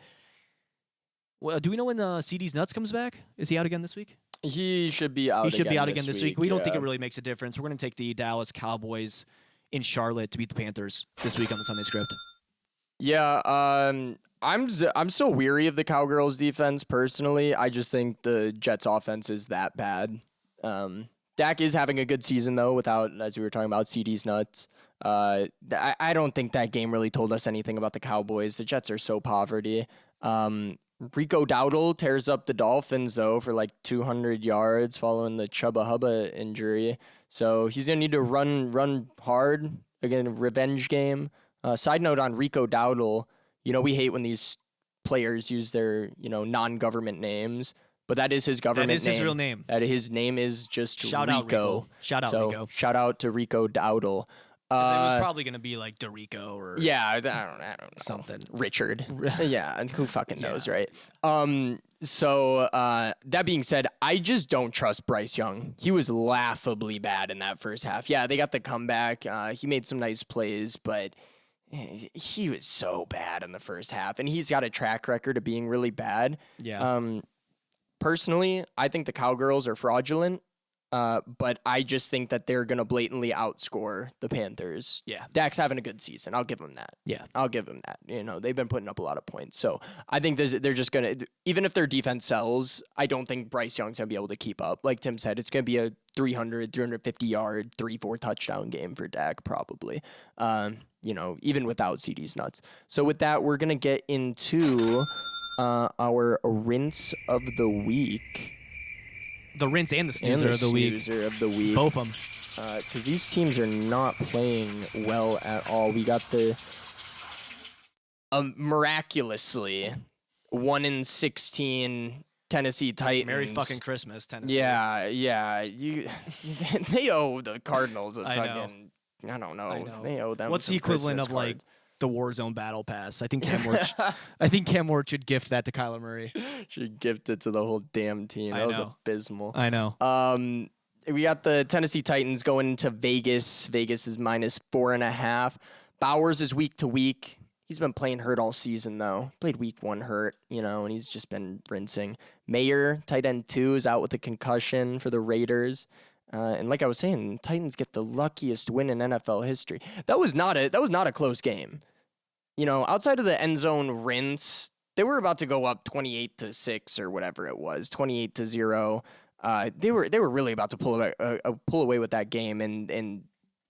Well, do we know when CD's Nuts comes back? Is he out again this week? He should be out. He should be out again this week. We don't think yeah. it really makes a difference. We're going to take the Dallas Cowboys in Charlotte to beat the Panthers this week on the Sunday Script. Yeah, I'm so weary of the Cowgirls defense personally. I just think the Jets offense is that bad. Dak is having a good season though, without, as we were talking about, CD's nuts. I don't think that game really told us anything about the Cowboys. The Jets are so poverty. Rico Dowdle tears up the Dolphins though for like 200 yards following the Chubba Hubba injury. So he's gonna need to run hard again. Revenge game. Side note on Rico Dowdle, we hate when these players use their, non-government names, but that is his government name. That is his real name. That his name is just Shout Rico. out Rico. Shout out Rico. Shout out to Rico Dowdle. It was probably going to be like DeRico or I don't know. Something. Richard. Yeah, who fucking knows, right? So that being said, I just don't trust Bryce Young. He was laughably bad in that first half. Yeah, they got the comeback. He made some nice plays, but he was so bad in the first half, and he's got a track record of being really bad. Yeah. Personally, I think the Cowgirls are fraudulent, but I just think that they're going to blatantly outscore the Panthers. Yeah. Dak's having a good season. I'll give him that. Yeah. I'll give him that. They've been putting up a lot of points. So I think they're just going to, even if their defense sells, I don't think Bryce Young's going to be able to keep up. Like Tim said, it's going to be a 350 yard, 3-4 touchdown game for Dak probably. Even without CD's nuts. So with that, we're going to get into our rinse of the week. The rinse and the snoozer of the week. Both of them. Because these teams are not playing well at all. We got the miraculously 1-16 Tennessee Titans. Merry fucking Christmas, Tennessee. Yeah. They owe the Cardinals a fucking. I don't know. I know. They owe them. What's the equivalent Christmas of cards. the Warzone Battle Pass? I think Cam Ward should gift that to Kyler Murray. Should gift it to the whole damn team. That was abysmal. I know. We got the Tennessee Titans going into Vegas. Vegas is -4.5. Bowers is week to week. He's been playing hurt all season, though. Played week 1 hurt, and he's just been rinsing. Mayer, tight end 2, is out with a concussion for the Raiders. And like I was saying, Titans get the luckiest win in NFL history. That was not a close game. Outside of the end zone rinse, they were about to go up 28-6 or whatever it was, 28-0. They were really about to pull away with that game, and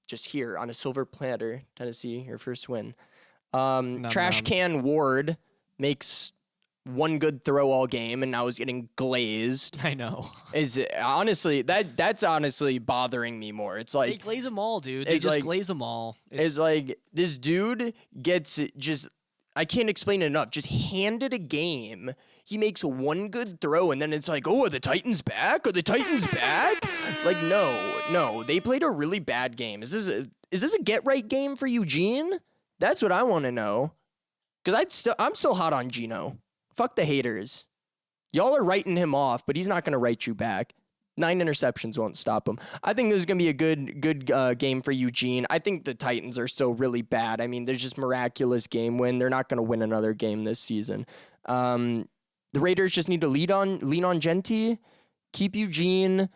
just here on a silver platter, Tennessee, your first win. Trash can Ward makes one good throw all game, and now is getting glazed. I know. Is honestly that's honestly bothering me more. It's like they glaze them all, dude. They just glaze them all. It's like this dude gets just. I can't explain it enough. Just handed a game. He makes one good throw, and then it's like, oh, are the Titans back? Are the Titans back? Like, no. They played a really bad game. Is this a get right game for Eugene? That's what I want to know. Because I'm still hot on Geno. Fuck the haters. Y'all are writing him off, but he's not going to write you back. 9 interceptions won't stop him. I think this is going to be a good game for Eugene. I think the Titans are still really bad. I mean, there's just miraculous game win. They're not going to win another game this season. The Raiders just need to lean on Genty, keep Eugene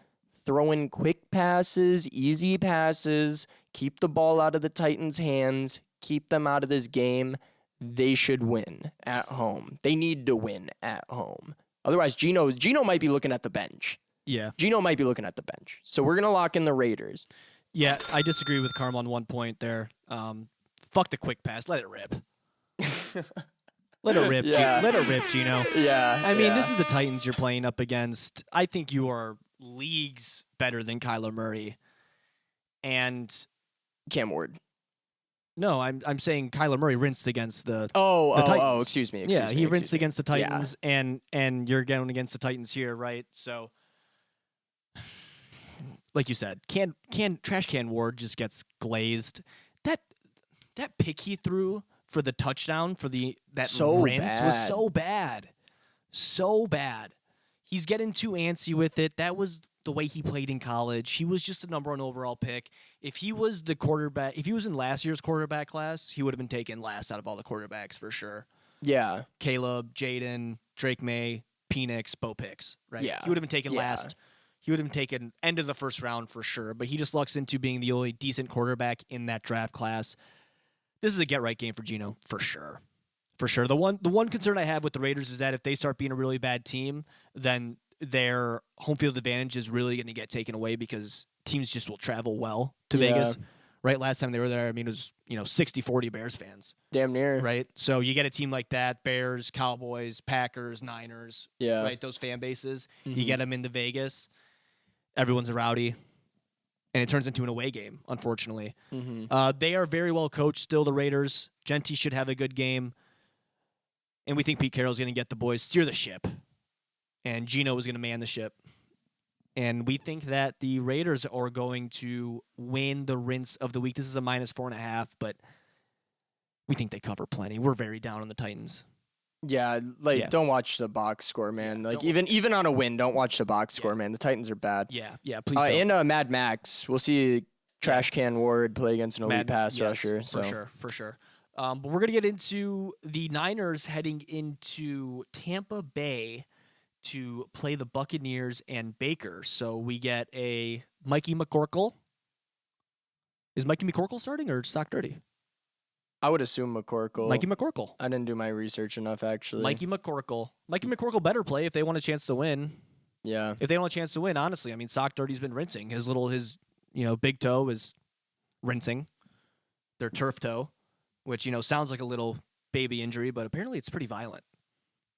throwing quick passes, easy passes, keep the ball out of the Titans' hands, keep them out of this game. They should win at home. They need to win at home. Otherwise, Geno might be looking at the bench. Yeah. Geno might be looking at the bench. So we're going to lock in the Raiders. Yeah, I disagree with Carm on one point there. Fuck the quick pass. Let it rip. Let it rip. Yeah. Let it rip, Geno. Yeah. I mean, this is the Titans you're playing up against. I think you are leagues better than Kyler Murray. And Cam Ward. no, I'm saying Kyler Murray rinsed against the Oh, Titans. excuse me. yeah, he rinsed excuse me. against the Titans, and you're going against the Titans here, right? So, like you said, trash can Ward just gets glazed. That pick he threw for the touchdown for that So rinse was bad. so bad. He's getting too antsy with it. That was the way he played in college. He was just a number 1 overall pick. If he was the quarterback, if he was in last year's quarterback class, he would have been taken last out of all the quarterbacks for sure. Yeah. Caleb, Jaden, Drake May, Penix, Bo Picks, right? Yeah. He would have been taken Yeah. last. He would have been taken end of the first round for sure, but he just lucks into being the only decent quarterback in that draft class. This is a get-right game for Geno, for sure. For sure. The one concern I have with the Raiders is that if they start being a really bad team, then their home field advantage is really going to get taken away because teams just will travel well to Yeah. Vegas. Right? Last time they were there, I mean, it was 60-40 Bears fans. Damn near. Right? So you get a team like that, Bears, Cowboys, Packers, Niners, Yeah. right? Those fan bases. You Mhm. get them into Vegas, everyone's rowdy, and it turns into an away game, unfortunately. Mm-hmm. They are very well coached still, the Raiders. Genty should have a good game. And we think Pete Carroll's going to get the boys, steer the ship. And Geno is going to man the ship. And we think that the Raiders are going to win the rinse of the week. This is a -4.5, but we think they cover plenty. We're very down on the Titans. Yeah, don't watch the box score, man. Yeah, Like don't- even on a win, don't watch the box score, man. The Titans are bad. Yeah, please don't. And Mad Max, we'll see Trash Can Ward play against an elite pass yes, rusher. For sure. But we're going to get into the Niners heading into Tampa Bay to play the Buccaneers and Baker. So we get a Mikey McCorkle. Is Mikey McCorkle starting or Stock Dirty? I would assume McCorkle. Mikey McCorkle. I didn't do my research enough, actually. Mikey McCorkle. Mikey McCorkle better play if they want a chance to win. Yeah. If they want a chance to win, honestly. I mean, Sock Dirty's been rinsing. His big toe is rinsing. Their turf toe, which, sounds like a little baby injury, but apparently it's pretty violent.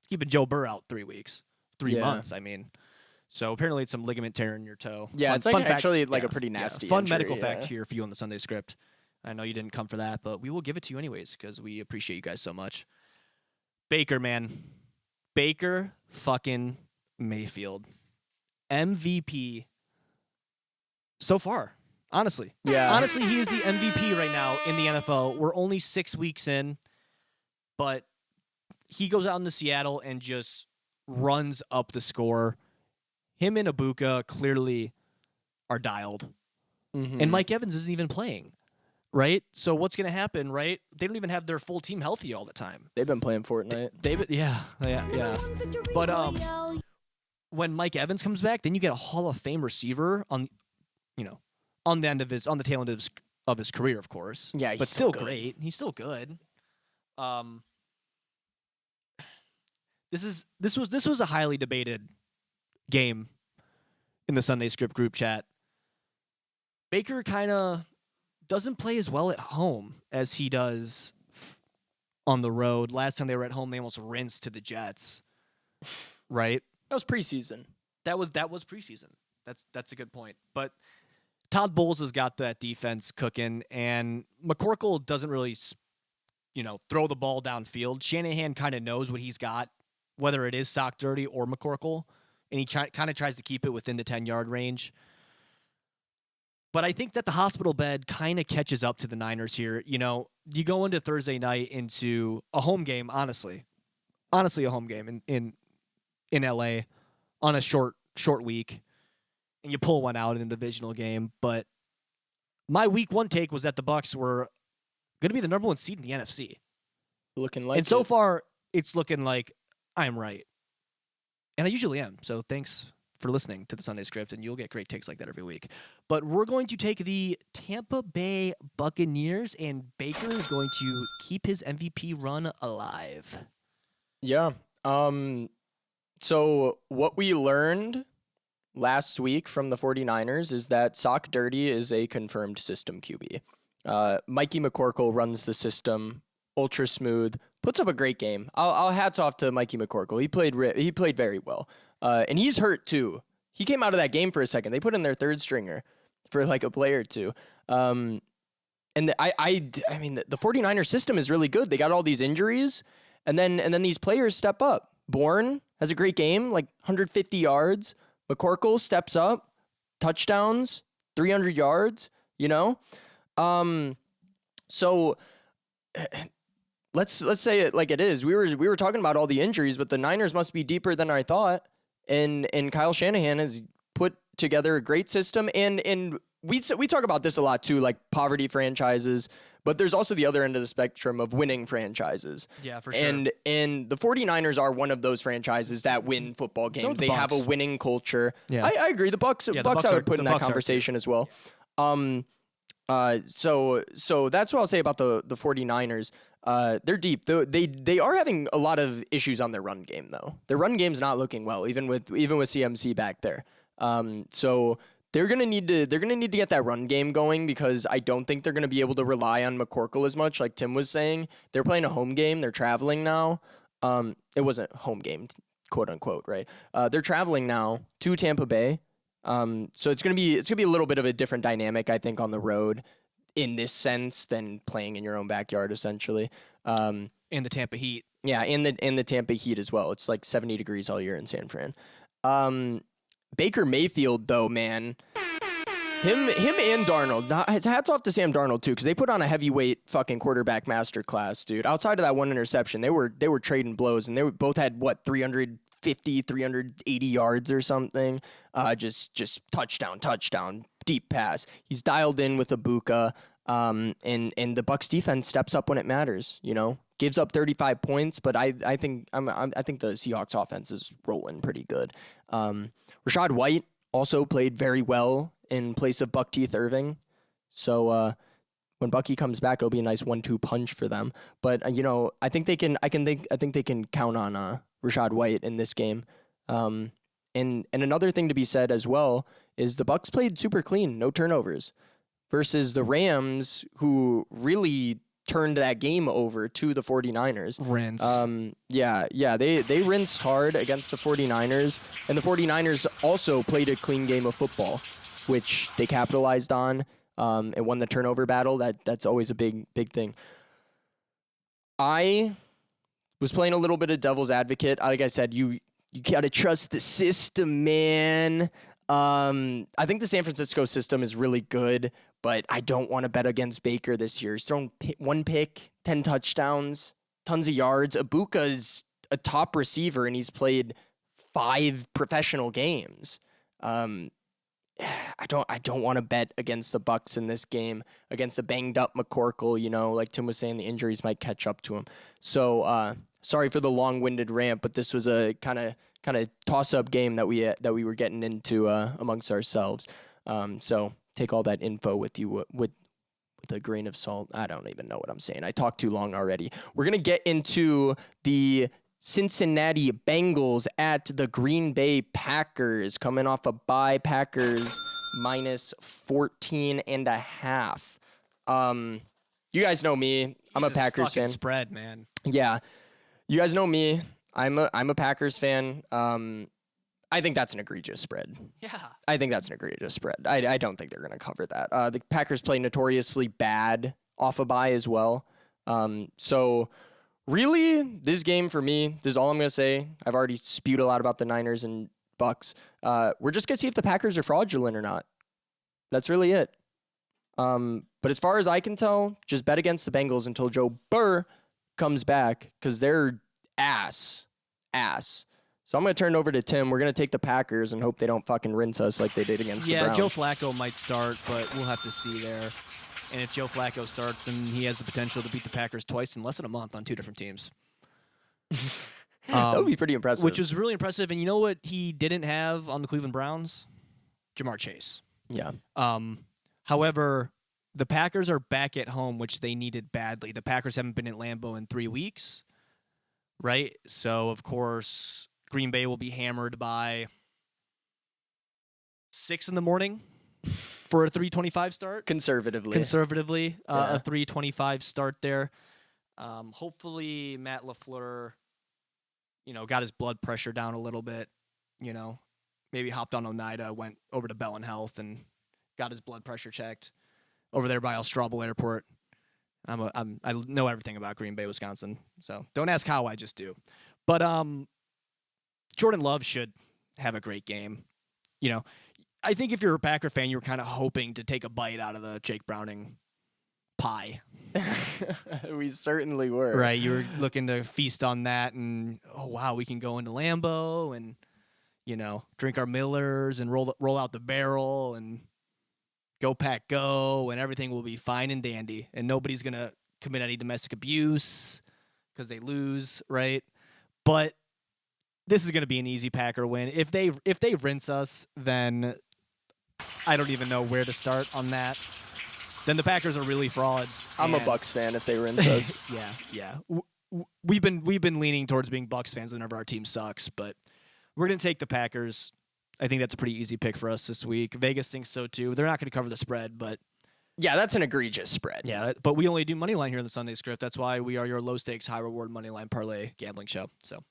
It's keeping Joe Burr out 3 weeks. 3 Yeah. months, I mean. So apparently it's some ligament tear in your toe. Yeah, it's actually a pretty nasty Fun injury, medical yeah. fact here for you on the Sunday script. I know you didn't come for that, but we will give it to you anyways because we appreciate you guys so much. Baker, man. Baker fucking Mayfield. MVP so far, honestly. Yeah. Honestly, he is the MVP right now in the NFL. We're only 6 weeks in, but he goes out into Seattle and just runs up the score. Him and Ibuka clearly are dialed. Mhm. And Mike Evans isn't even playing, right? So what's going to happen, right? They don't even have their full team healthy all the time. They've been playing Fortnite. Yeah. But when Mike Evans comes back, then you get a Hall of Fame receiver on the tail end of his career, of course. Yeah, he's but still still good. great. He's still good. This was a highly debated game in the Sunday Script group chat. Baker kind of doesn't play as well at home as he does on the road. Last time they were at home, they almost rinsed to the Jets. Right? That was preseason. That was preseason. That's a good point. But Todd Bowles has got that defense cooking, and McCorkle doesn't really, throw the ball downfield. Shanahan kind of knows what he's got, whether it is Sock Dirty or McCorkle, and he kind of tries to keep it within the 10-yard range. But I think that the hospital bed kind of catches up to the Niners here. You know, you go into Thursday night into a home game, honestly a home game in LA on a short week, and you pull one out in a divisional game. But my week 1 take was that the Bucs were going to be the number 1 seed in the NFC. Looking like And so it. far, it's looking like I'm right. And I usually am. So thanks for listening to the Sunday Script, and you'll get great takes like that every week. But we're going to take the Tampa Bay Buccaneers, and Baker is going to keep his MVP run alive. Yeah. So what we learned last week from the 49ers is that Sock Dirty is a confirmed system QB. Mikey McCorkle runs the system, ultra smooth, puts up a great game. I'll hats off to Mikey McCorkle. He played very well. And he's hurt too. He came out of that game for a second. They put in their third stringer for like a play or two. And I mean, the 49ers system is really good. They got all these injuries, and then these players step up. Bourne has a great game, like 150 yards. McCorkle steps up, touchdowns, 300 yards, you know? So let's say it like it is. We were talking about all the injuries, but the Niners must be deeper than I thought. And Kyle Shanahan has put together a great system. And we talk about this a lot too, like poverty franchises, but there's also the other end of the spectrum of winning franchises. Yeah, for sure. And the 49ers are one of those franchises that win football games. the They have a Bucs. winning culture. Yeah. I agree. The Bucs I would put in that conversation as well. So that's what I'll say about the 49ers. They're deep. They are having a lot of issues on their run game though. Their run game's not looking well, even with CMC back there. So they're gonna need to get that run game going, because I don't think they're gonna be able to rely on McCorkle as much. Like Tim was saying, they're playing a home game. They're traveling now. It wasn't home game, quote unquote, right? They're traveling now to Tampa Bay. So it's gonna be a little bit of a different dynamic, I think, on the road in this sense than playing in your own backyard, essentially. And the Tampa Heat. Yeah, and the Tampa Heat as well. It's like 70 degrees all year in San Fran. Baker Mayfield, though, man, him and Darnold. Hats off to Sam Darnold too, because they put on a heavyweight fucking quarterback masterclass, dude. Outside of that one interception, they were trading blows, and both had 350, 380 yards or something. Just touchdown, deep pass. He's dialed in with Ibuka, and the Bucs defense steps up when it matters. You know, gives up 35 points, but I think the Seahawks offense is rolling pretty good. Rashad White also played very well in place of Buckteeth Irving. So when Bucky comes back, it'll be a nice 1-2 punch for them. But I think they can count on Rashad White in this game. And another thing to be said as well is the Bucs played super clean, no turnovers, versus the Rams, who really turned that game over to the 49ers. Rinse. They rinsed hard against the 49ers, and the 49ers also played a clean game of football, which they capitalized on, and won the turnover battle. That's always a big thing. I was playing a little bit of devil's advocate. Like I said, you gotta trust the system, man. I think the San Francisco system is really good, but I don't want to bet against Baker this year. He's thrown 1 pick, 10 touchdowns, tons of yards. Ibuka's a top receiver, and he's played 5 professional games. I don't want to bet against the Bucs in this game, against a banged up McCorkle. Like Tim was saying, the injuries might catch up to him. So sorry for the long-winded rant, but this was a kind of toss-up game that we were getting into amongst ourselves. So take all that info with you with a grain of salt. I don't even know what I'm saying. I talked too long already. We're gonna get into the Cincinnati Bengals at the Green Bay Packers, coming off a bye. Packers minus 14.5. You guys know me. I'm a Packers fan. Spread, man. Yeah, you guys know me. I'm a Packers fan. I think that's an egregious spread. Yeah. I think that's an egregious spread. I don't think they're going to cover that. The Packers play notoriously bad off a bye as well. So really, this game for me, this is all I'm going to say. I've already spewed a lot about the Niners and Bucs. We're just going to see if the Packers are fraudulent or not. That's really it. But as far as I can tell, just bet against the Bengals until Joe Burr comes back because they're ass. So I'm going to turn it over to Tim. We're going to take the Packers and hope they don't fucking rinse us like they did against the Browns. Yeah, Joe Flacco might start, but we'll have to see there. And if Joe Flacco starts, then he has the potential to beat the Packers twice in less than a month on 2 different teams. That would be pretty impressive. Which was really impressive. And you know what he didn't have on the Cleveland Browns? Jamar Chase. Yeah. However, the Packers are back at home, which they needed badly. The Packers haven't been at Lambeau in 3 weeks, right? So, of course, Green Bay will be hammered by 6 in the morning for a 3:25 start. Conservatively, a 3:25 start there. Hopefully, Matt LaFleur, got his blood pressure down a little bit. Maybe hopped on Oneida, went over to Bell and Health, and got his blood pressure checked over there by Straubel Airport. I know everything about Green Bay, Wisconsin, so don't ask how, I just do. But Jordan Love should have a great game. I think if you're a Packer fan, you're kind of hoping to take a bite out of the Jake Browning pie. We certainly were. Right, you were looking to feast on that, and oh wow, we can go into Lambeau and drink our Millers and roll out the barrel and go Pack go, and everything will be fine and dandy, and nobody's gonna commit any domestic abuse because they lose, right? But this is gonna be an easy Packer win. If they rinse us, then I don't even know where to start on that. Then the Packers are really frauds. I'm a Bucs fan if they rinse us. Yeah. We've been leaning towards being Bucs fans whenever our team sucks, but we're gonna take the Packers. I think that's a pretty easy pick for us this week. Vegas thinks so too. They're not going to cover the spread, but yeah, that's an egregious spread. Yeah, but we only do money line here in the Sunday Script. That's why we are your low stakes, high reward money line parlay gambling show. So,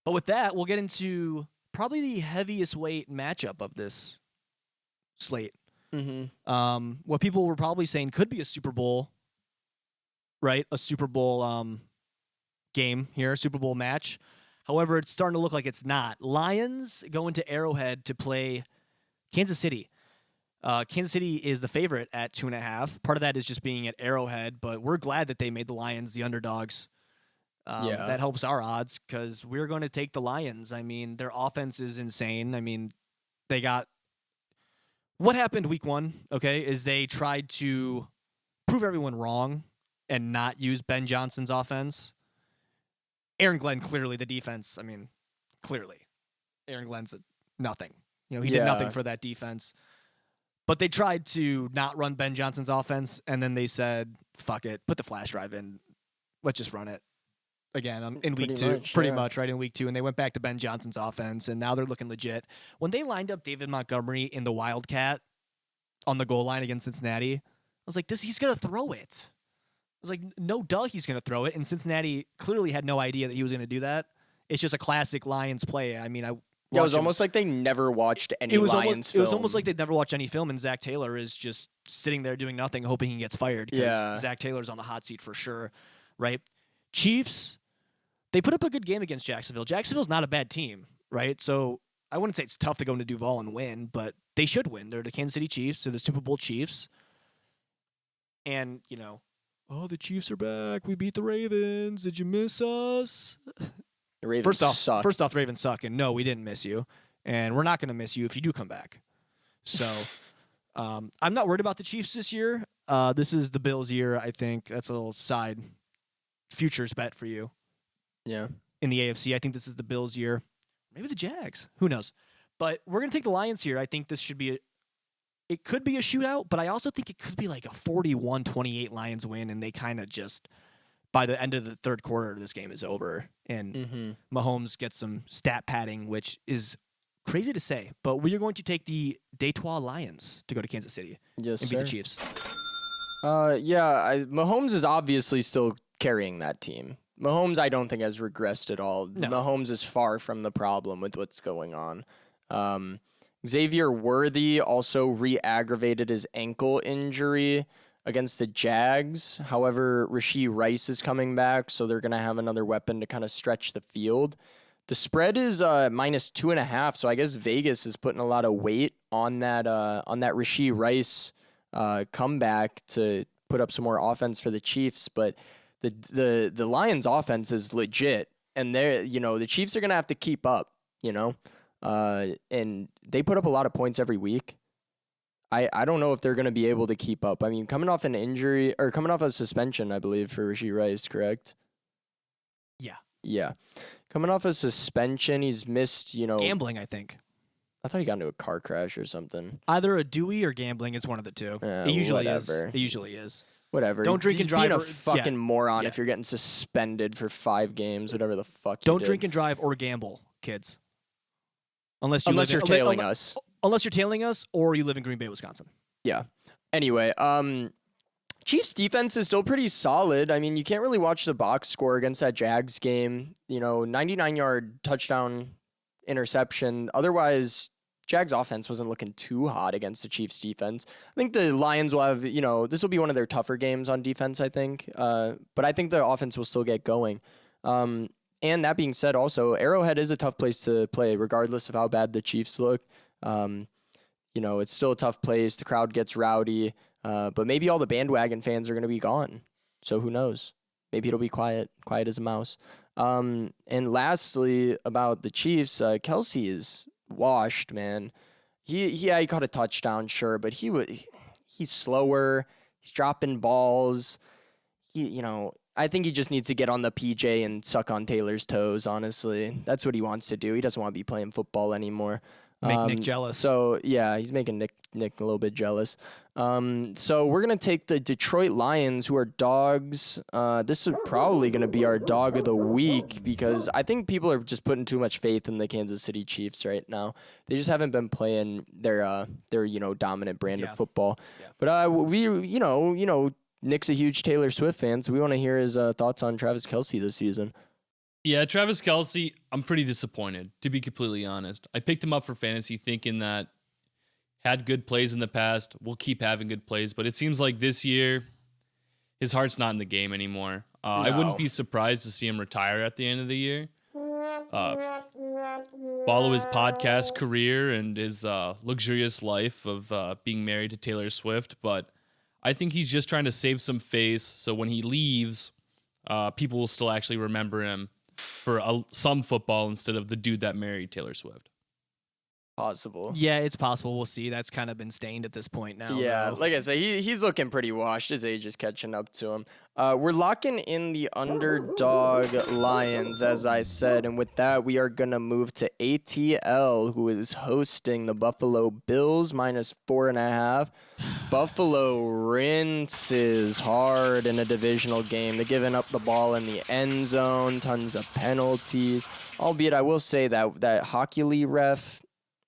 but with that, we'll get into probably the heaviest weight matchup of this slate. Mm-hmm. What people were probably saying could be a Super Bowl, right? A Super Bowl game here, a Super Bowl match. However, it's starting to look like it's not. Lions go into Arrowhead to play Kansas City. Kansas City is the favorite at 2.5. Part of that is just being at Arrowhead, but we're glad that they made the Lions the underdogs. That helps our odds because we're going to take the Lions. I mean, their offense is insane. I mean, they got... What happened week 1, okay, is they tried to prove everyone wrong and not use Ben Johnson's offense. Aaron Glenn, clearly the defense. I mean, clearly. Aaron Glenn's nothing. He did nothing for that defense. But they tried to not run Ben Johnson's offense, and then they said, fuck it, put the flash drive in. Let's just run it again in week 2. Pretty much, right, in week 2. And they went back to Ben Johnson's offense, and now they're looking legit. When they lined up David Montgomery in the Wildcat on the goal line against Cincinnati, I was like, he's going to throw it. I was like, no duh, he's going to throw it. And Cincinnati clearly had no idea that he was going to do that. It's just a classic Lions play. I mean, it was almost like they never watched any Lions film. It was almost like they'd never watched any film, and Zach Taylor is just sitting there doing nothing, hoping he gets fired. Yeah. Zach Taylor's on the hot seat for sure, right? Chiefs, they put up a good game against Jacksonville. Jacksonville's not a bad team, right? So I wouldn't say it's tough to go into Duval and win, but they should win. They're the Kansas City Chiefs. They're the Super Bowl Chiefs. And, oh, the Chiefs are back. We beat the Ravens. Did you miss us? The Ravens suck. First off, the Ravens suck, and no, we didn't miss you. And we're not going to miss you if you do come back. So I'm not worried about the Chiefs this year. This is the Bills' year, I think. That's a little side futures bet for you. Yeah. In the AFC, I think this is the Bills' year. Maybe the Jags. Who knows? But we're going to take the Lions here. I think this should be it could be a shootout, but I also think it could be like a 41-28 Lions win, and they kind of just, by the end of the third quarter, this game is over, and Mahomes gets some stat padding, which is crazy to say, but we are going to take the Detroit Lions to go to Kansas City and beat the Chiefs. Mahomes is obviously still carrying that team. Mahomes, I don't think, has regressed at all. No. Mahomes is far from the problem with what's going on. Xavier Worthy also re-aggravated his ankle injury against the Jags. However, Rashee Rice is coming back, so they're going to have another weapon to kind of stretch the field. The spread is -2.5, so I guess Vegas is putting a lot of weight on that Rashee Rice come back to put up some more offense for the Chiefs. But the Lions offense is legit, and the Chiefs are going to have to keep up, and they put up a lot of points every week. I don't know if they're going to be able to keep up. I mean, coming off an injury or coming off a suspension, I believe, for Rashee Rice, correct? Yeah. Yeah. Coming off a suspension, he's missed, Gambling, I think. I thought he got into a car crash or something. Either a Dewey or gambling is one of the two. It usually is. It usually is. Whatever. Don't drink and drive. Being a fucking moron if you're getting suspended for 5 games, whatever the fuck Don't drink and drive or gamble, kids. Unless you're tailing us. Unless you're tailing us or you live in Green Bay, Wisconsin. Yeah. Anyway, Chiefs defense is still pretty solid. I mean, you can't really watch the box score against that Jags game. 99-yard touchdown interception. Otherwise, Jags offense wasn't looking too hot against the Chiefs defense. I think the Lions will have, this will be one of their tougher games on defense, I think. But I think the offense will still get going. And that being said, also, Arrowhead is a tough place to play, regardless of how bad the Chiefs look. It's still a tough place. The crowd gets rowdy. But maybe all the bandwagon fans are going to be gone. So who knows? Maybe it'll be quiet as a mouse. And lastly, about the Chiefs, Kelsey is washed, man. He caught a touchdown, sure, but he's slower. He's dropping balls. I think he just needs to get on the PJ and suck on Taylor's toes, honestly. That's what he wants to do. He doesn't want to be playing football anymore. Make Nick jealous. So, yeah, he's making Nick a little bit jealous. So we're going to take the Detroit Lions, who are dogs. This is probably going to be our dog of the week because I think people are just putting too much faith in the Kansas City Chiefs right now. They just haven't been playing their dominant brand of football. Yeah. But we Nick's a huge Taylor Swift fan, so we want to hear his thoughts on Travis Kelce this season. Yeah, Travis Kelce, I'm pretty disappointed, to be completely honest. I picked him up for fantasy thinking that had good plays in the past, will keep having good plays, but it seems like this year, his heart's not in the game anymore. No. I wouldn't be surprised to see him retire at the end of the year. Follow his podcast career and his luxurious life of being married to Taylor Swift, but I think he's just trying to save some face so when he leaves, people will still actually remember him for some football instead of the dude that married Taylor Swift. Possible. Yeah, it's possible. We'll see. That's kind of been stained at this point now. Yeah, though. Like I said, he's looking pretty washed. His age is catching up to him. We're locking in the underdog Lions, as I said. And with that, we are going to move to ATL, who is hosting the Buffalo Bills, -4.5. Buffalo rinses hard in a divisional game. They're giving up the ball in the end zone, tons of penalties. Albeit, I will say that Hockey League ref,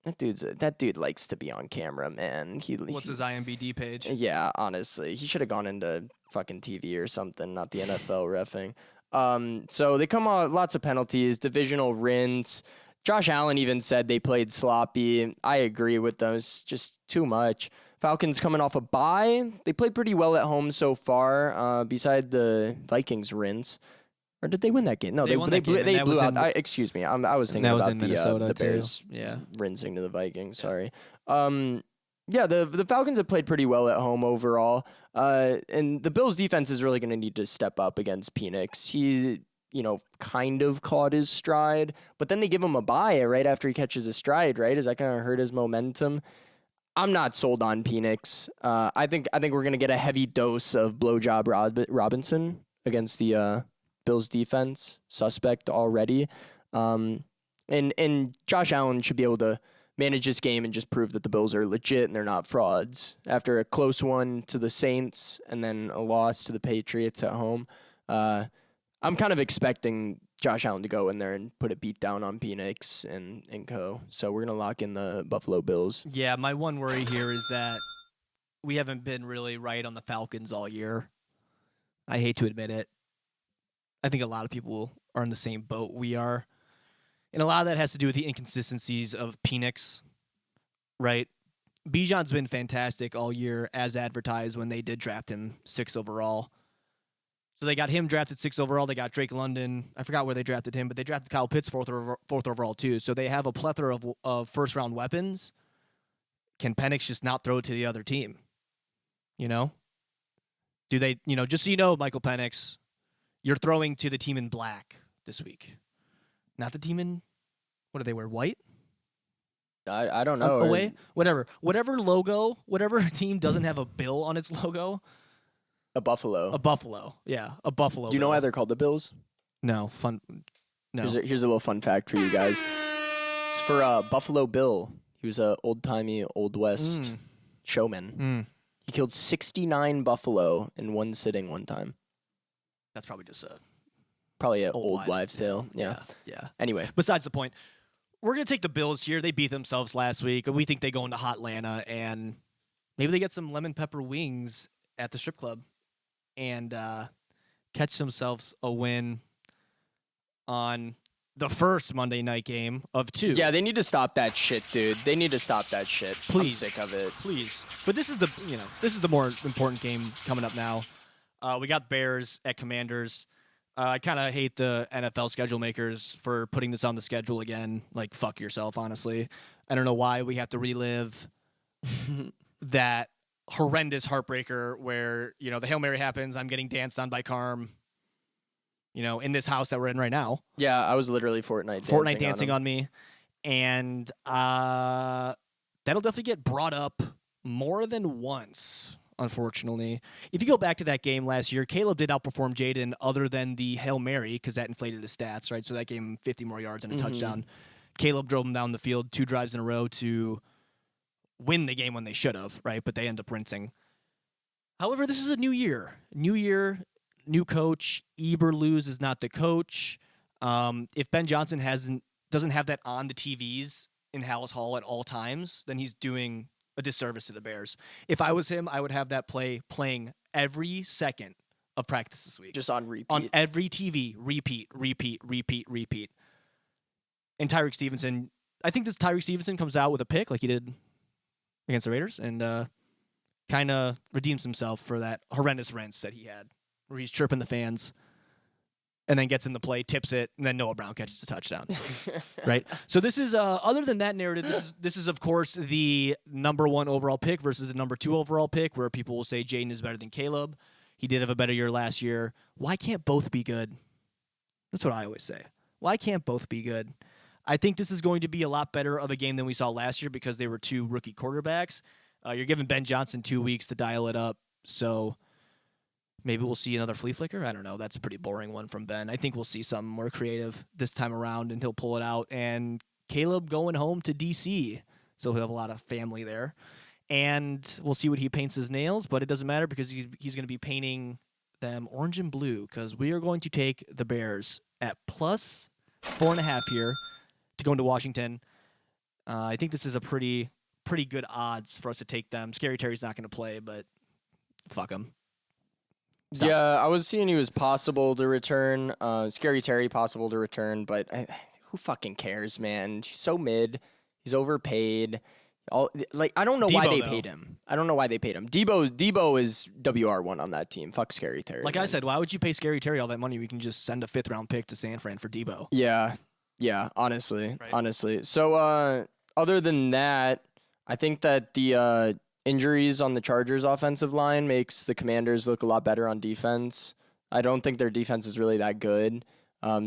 that dude likes to be on camera, man. What's his IMBD page? Yeah, honestly, he should have gone into fucking TV or something, not the NFL reffing. So they come out lots of penalties, divisional rinse. Josh Allen even said they played sloppy. I agree with them. It's just too much. Falcons coming off a bye. They played pretty well at home so far, beside the Vikings rinse. Or did they win that game? No, they blew out. Excuse me. I was thinking about the Bears rinsing to the Vikings. Sorry. The Falcons have played pretty well at home overall. And the Bills defense is really going to need to step up against Penix. He, kind of caught his stride, but then they give him a bye right after he catches his stride, right? Is that going to hurt his momentum? I'm not sold on Penix. I think we're going to get a heavy dose of blowjob Robinson against the Bills defense, suspect already. And Josh Allen should be able to manage this game and just prove that the Bills are legit and they're not frauds. After a close one to the Saints and then a loss to the Patriots at home, I'm kind of expecting Josh Allen to go in there and put a beat down on Penix and co. So we're going to lock in the Buffalo Bills. Yeah, my one worry here is that we haven't been really right on the Falcons all year. I hate to admit it. I think a lot of people are in the same boat we are. And a lot of that has to do with the inconsistencies of Penix, right? Bijan's been fantastic all year as advertised when they did draft him 6th overall. So they got him drafted 6th overall. They got Drake London. I forgot where they drafted him, but they drafted Kyle Pitts 4th overall too. So they have a plethora of first-round weapons. Can Penix just not throw it to the other team? You know? Do they, just so you know, Michael Penix, you're throwing to the team in black this week. Not the team in, what do they wear, white? I don't know. Away? Whatever logo, whatever team doesn't have a bill on its logo. A buffalo. A buffalo. Yeah, a buffalo. Do you know why they're called the Bills? No. No. Here's a little fun fact for you guys. It's for Buffalo Bill. He was a old-timey, Old West showman. He killed 69 buffalo in one sitting one time. That's probably just probably an old wives' tale. Yeah. Anyway. Besides the point, we're going to take the Bills here. They beat themselves last week. We think they go into Hotlanta, and maybe they get some lemon pepper wings at the strip club and catch themselves a win on the first Monday night game of 2. Yeah, they need to stop that shit, dude. They need to stop that shit. Please. I'm sick of it. Please. But this is the more important game coming up now. We got Bears at Commanders. I kind of hate the NFL schedule makers for putting this on the schedule again. Like, fuck yourself, honestly. I don't know why we have to relive that horrendous heartbreaker where, the Hail Mary happens, I'm getting danced on by Carm, in this house that we're in right now. Yeah, I was literally Fortnite dancing on me. And that'll definitely get brought up more than once, unfortunately. If you go back to that game last year, Caleb did outperform Jaden other than the Hail Mary because that inflated his stats, right? So that gave him 50 more yards and a touchdown. Caleb drove him down the field 2 drives in a row to win the game when they should have, right? But they end up rinsing. However, this is a new year. New year, new coach. Eberluz is not the coach. If Ben Johnson doesn't have that on the TVs in Hallis Hall at all times, then he's doing a disservice to the Bears. If I was him, I would have that playing every second of practice this week. Just on repeat. On every TV, repeat. And Tyreek Stevenson, I think this Tyreek Stevenson comes out with a pick like he did against the Raiders and kind of redeems himself for that horrendous rinse that he had where he's chirping the fans and then gets in the play, tips it, and then Noah Brown catches a touchdown. Right? So this is, other than that narrative, this is, of course, the number 1 overall pick versus the number 2 overall pick where people will say Jaden is better than Caleb. He did have a better year last year. Why can't both be good? That's what I always say. Why can't both be good? I think this is going to be a lot better of a game than we saw last year because they were 2 rookie quarterbacks. You're giving Ben Johnson 2 weeks to dial it up, so maybe we'll see another flea flicker. I don't know. That's a pretty boring one from Ben. I think we'll see something more creative this time around, and he'll pull it out. And Caleb going home to D.C., so he'll have a lot of family there. And we'll see what he paints his nails, but it doesn't matter because he's going to be painting them orange and blue because we are going to take the Bears at plus 4.5 here to go into Washington. I think this is a pretty good odds for us to take them. Scary Terry's not going to play, but fuck him. Yeah, I was seeing he was possible to return. Scary Terry possible to return, but who fucking cares, man? He's so mid. He's overpaid. I don't know why they paid him. I don't know why they paid him. Debo is WR1 on that team. Fuck Scary Terry. Like man. I said, why would you pay Scary Terry all that money? We can just send a 5th round pick to San Fran for Debo. Yeah, honestly. Right. Honestly. So other than that, I think that the injuries on the Chargers offensive line makes the Commanders look a lot better on defense. I don't think their defense is really that good.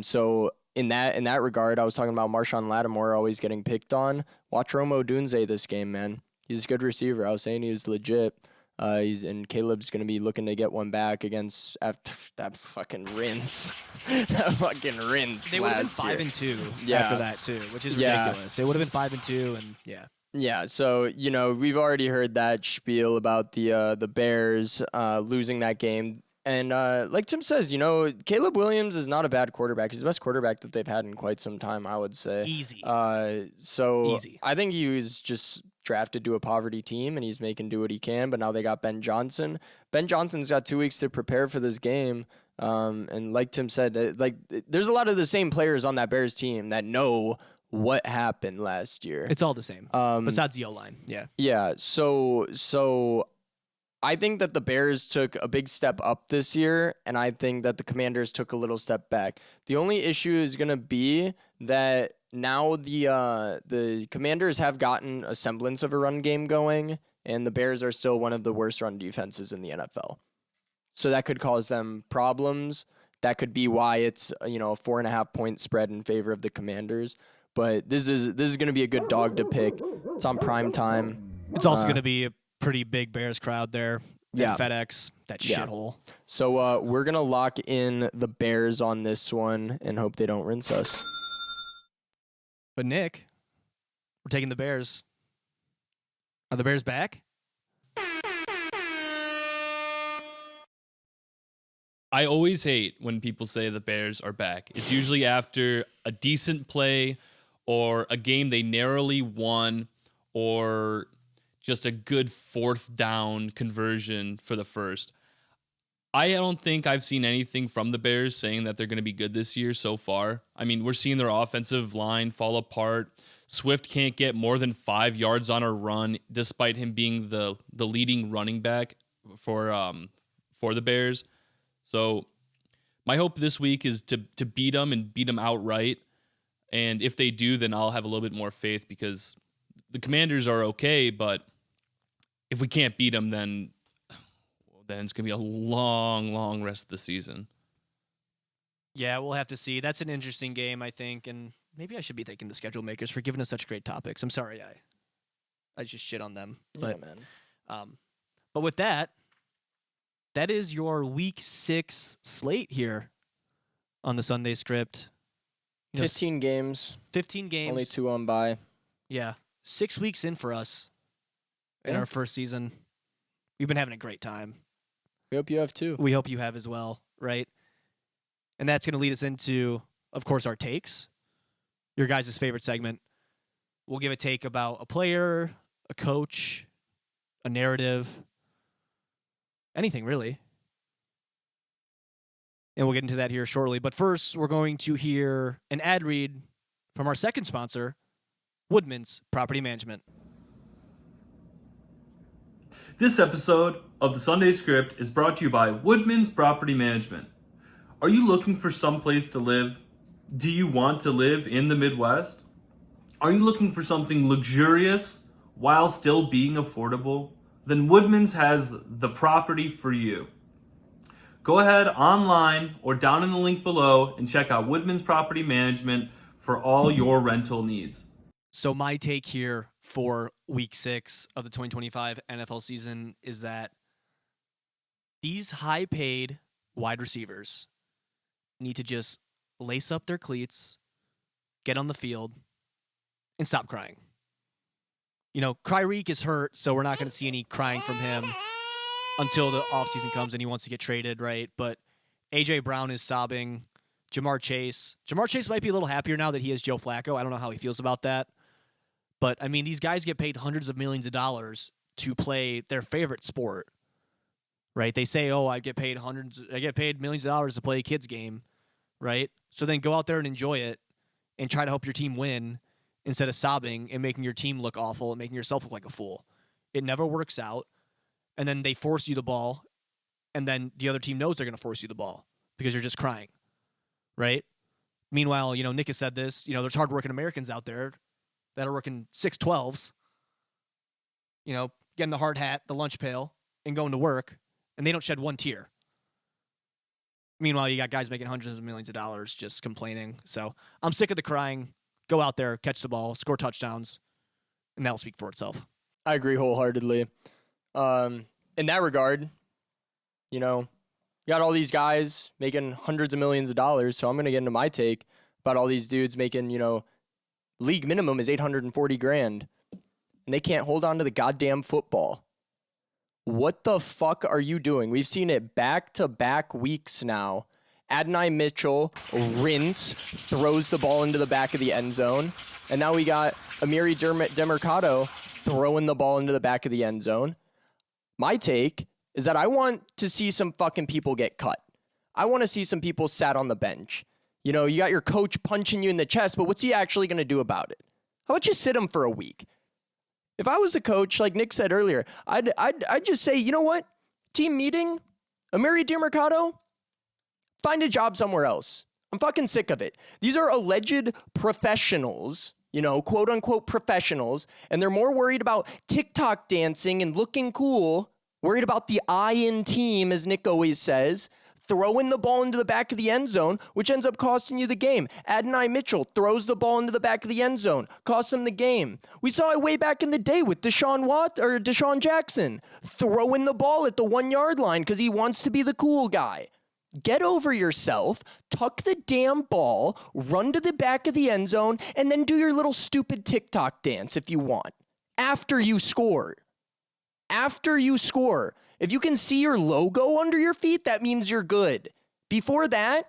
So in that regard, I was talking about Marshawn Lattimore always getting picked on. Watch Rome Odunze this game, man. He's a good receiver. I was saying he was legit. And Caleb's going to be looking to get one back against that fucking rinse. That fucking rinse. They would have been 5-2 after that, too, which is ridiculous. They would have been 5-2, and yeah. Yeah, so, we've already heard that spiel about the Bears losing that game. And like Tim says, Caleb Williams is not a bad quarterback. He's the best quarterback that they've had in quite some time, I would say. Easy. Easy. I think he was just drafted to a poverty team, and he's making do what he can. But now they got Ben Johnson. Ben Johnson's got 2 weeks to prepare for this game. And like Tim said, there's a lot of the same players on that Bears team that know what happened last year. It's all the same. Besides the O-line. Yeah. Yeah. So I think that the Bears took a big step up this year, and I think that the Commanders took a little step back. The only issue is going to be that now the Commanders have gotten a semblance of a run game going, and the Bears are still one of the worst run defenses in the NFL. So that could cause them problems. That could be why it's a 4.5 point spread in favor of the Commanders. But this is going to be a good dog to pick. It's on prime time. It's also going to be a pretty big Bears crowd there. Yeah. At FedEx, that shithole. So we're going to lock in the Bears on this one and hope they don't rinse us. But Nick, we're taking the Bears. Are the Bears back? I always hate when people say the Bears are back. It's usually after a decent play or a game they narrowly won or just a good fourth down conversion for the first. I don't think I've seen anything from the Bears saying that they're going to be good this year so far. I mean, we're seeing their offensive line fall apart. Swift can't get more than 5 yards on a run, despite him being the leading running back for the Bears. So my hope this week is to beat them and beat them outright. And if they do, then I'll have a little bit more faith because the Commanders are okay, but if we can't beat them, then it's going to be a long, long rest of the season. Yeah, we'll have to see. That's an interesting game, I think, and maybe I should be thanking the schedule makers for giving us such great topics. I'm sorry I just shit on them. Yeah, But, man. but with that is your Week 6 slate here on the Sunday script. 15 games. 15 games. Only 2 on bye. Yeah. 6 weeks in for us in our first season. We've been having a great time. We hope you have too. We hope you have as well, right? And that's going to lead us into, of course, our takes. Your guys' favorite segment. We'll give a take about a player, a coach, a narrative, anything really. And we'll get into that here shortly. But first, we're going to hear an ad read from our second sponsor, Woodman's Property Management. This episode of the Sunday Script is brought to you by Woodman's Property Management. Are you looking for some place to live? Do you want to live in the Midwest? Are you looking for something luxurious while still being affordable? Then Woodman's has the property for you. Go ahead online or down in the link below and check out Woodman's Property Management for all your rental needs. So my take here for Week 6 of the 2025 NFL season is that these high-paid wide receivers need to just lace up their cleats, get on the field, and stop crying. Kyreek is hurt, so we're not going to see any crying from him until the offseason comes and he wants to get traded, right? But A.J. Brown is sobbing. Jamar Chase might be a little happier now that he has Joe Flacco. I don't know how he feels about that. But, I mean, these guys get paid hundreds of millions of dollars to play their favorite sport, right? They say, I get paid millions of dollars to play a kid's game, right? So then go out there and enjoy it and try to help your team win instead of sobbing and making your team look awful and making yourself look like a fool. It never works out. And then they force you the ball, and then the other team knows they're going to force you the ball because you're just crying, right? Meanwhile, Nick has said this, there's hardworking Americans out there that are working 6/12s, getting the hard hat, the lunch pail, and going to work, and they don't shed one tear. Meanwhile, you got guys making hundreds of millions of dollars just complaining. So I'm sick of the crying. Go out there, catch the ball, score touchdowns, and that'll speak for itself. I agree wholeheartedly. In that regard, you got all these guys making hundreds of millions of dollars, so I'm going to get into my take about all these dudes making, league minimum is $840,000, and they can't hold on to the goddamn football. What the fuck are you doing? We've seen it back-to-back weeks now. Adonai Mitchell throws the ball into the back of the end zone, and now we got Amiri Demercado throwing the ball into the back of the end zone. My take is that I want to see some fucking people get cut. I want to see some people sat on the bench. You got your coach punching you in the chest, but what's he actually going to do about it? How about you sit him for a week? If I was the coach, like Nick said earlier, I'd just say, you know what? Team meeting, Amiri Demercado, find a job somewhere else. I'm fucking sick of it. These are alleged professionals, quote unquote professionals, and they're more worried about TikTok dancing and looking cool, worried about the eye in team, as Nick always says, throwing the ball into the back of the end zone, which ends up costing you the game. Adonai Mitchell throws the ball into the back of the end zone, costs him the game. We saw it way back in the day with Deshaun Jackson, throwing the ball at the 1 yard line because he wants to be the cool guy. Get over yourself, tuck the damn ball, run to the back of the end zone, and then do your little stupid TikTok dance if you want. After you score. After you score. If you can see your logo under your feet, that means you're good. Before that,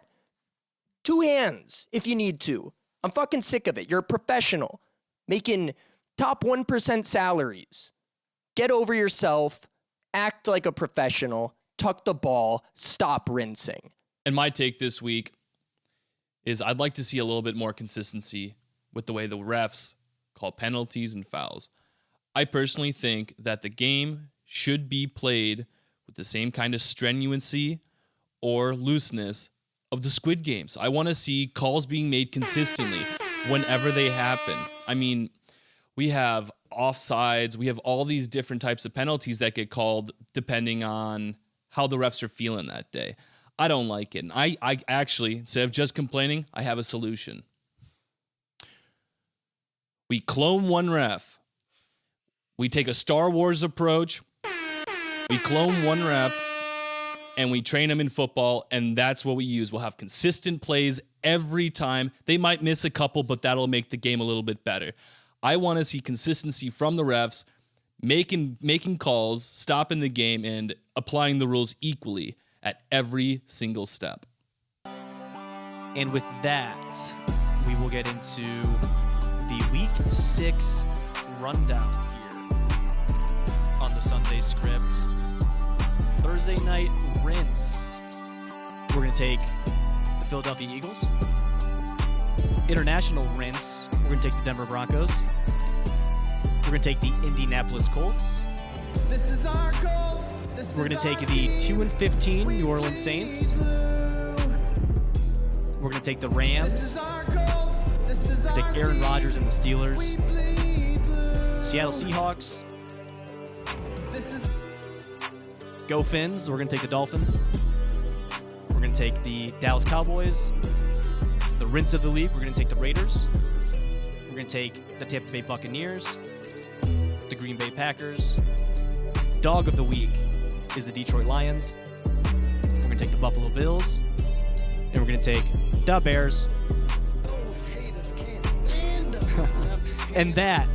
2 hands if you need to. I'm fucking sick of it. You're a professional making top 1% salaries. Get over yourself. Act like a professional. Tuck the ball. Stop rinsing. And my take this week is I'd like to see a little bit more consistency with the way the refs call penalties and fouls. I personally think that the game should be played with the same kind of strenuency or looseness of the Squid Games. I want to see calls being made consistently whenever they happen. I mean, we have offsides, we have all these different types of penalties that get called depending on how the refs are feeling that day. I don't like it. And I actually, instead of just complaining, I have a solution. We clone one ref. We take a Star Wars approach. We clone one ref, and we train them in football, and that's what we use. We'll have consistent plays every time. They might miss a couple, but that'll make the game a little bit better. I want to see consistency from the refs, making calls, stopping the game, and applying the rules equally at every single step. And with that, we will get into the Week 6 rundown here on the Sunday script. Thursday night rinse. We're going to take the Philadelphia Eagles. International rinse. We're going to take the Denver Broncos. We're going to take the Indianapolis Colts. This is our Colts. We're going to take the 2-15 New Orleans Saints. We're going to take the Rams. Take Aaron Rodgers and the Steelers. Seattle Seahawks. Go Fins. We're going to take the Dolphins. We're going to take the Dallas Cowboys. The rinse of the week, we're going to take the Raiders. We're going to take the Tampa Bay Buccaneers. The Green Bay Packers. Dog of the week is the Detroit Lions. We're going to take the Buffalo Bills. And we're going to take the Bears. And that,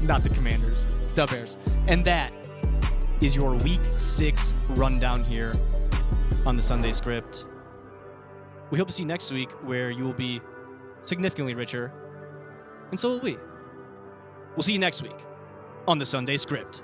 not the Commanders, the Bears. And that is your Week 6 rundown here on the Sunday script. We hope to see you next week where you will be significantly richer, and so will we. We'll see you next week on the Sunday script.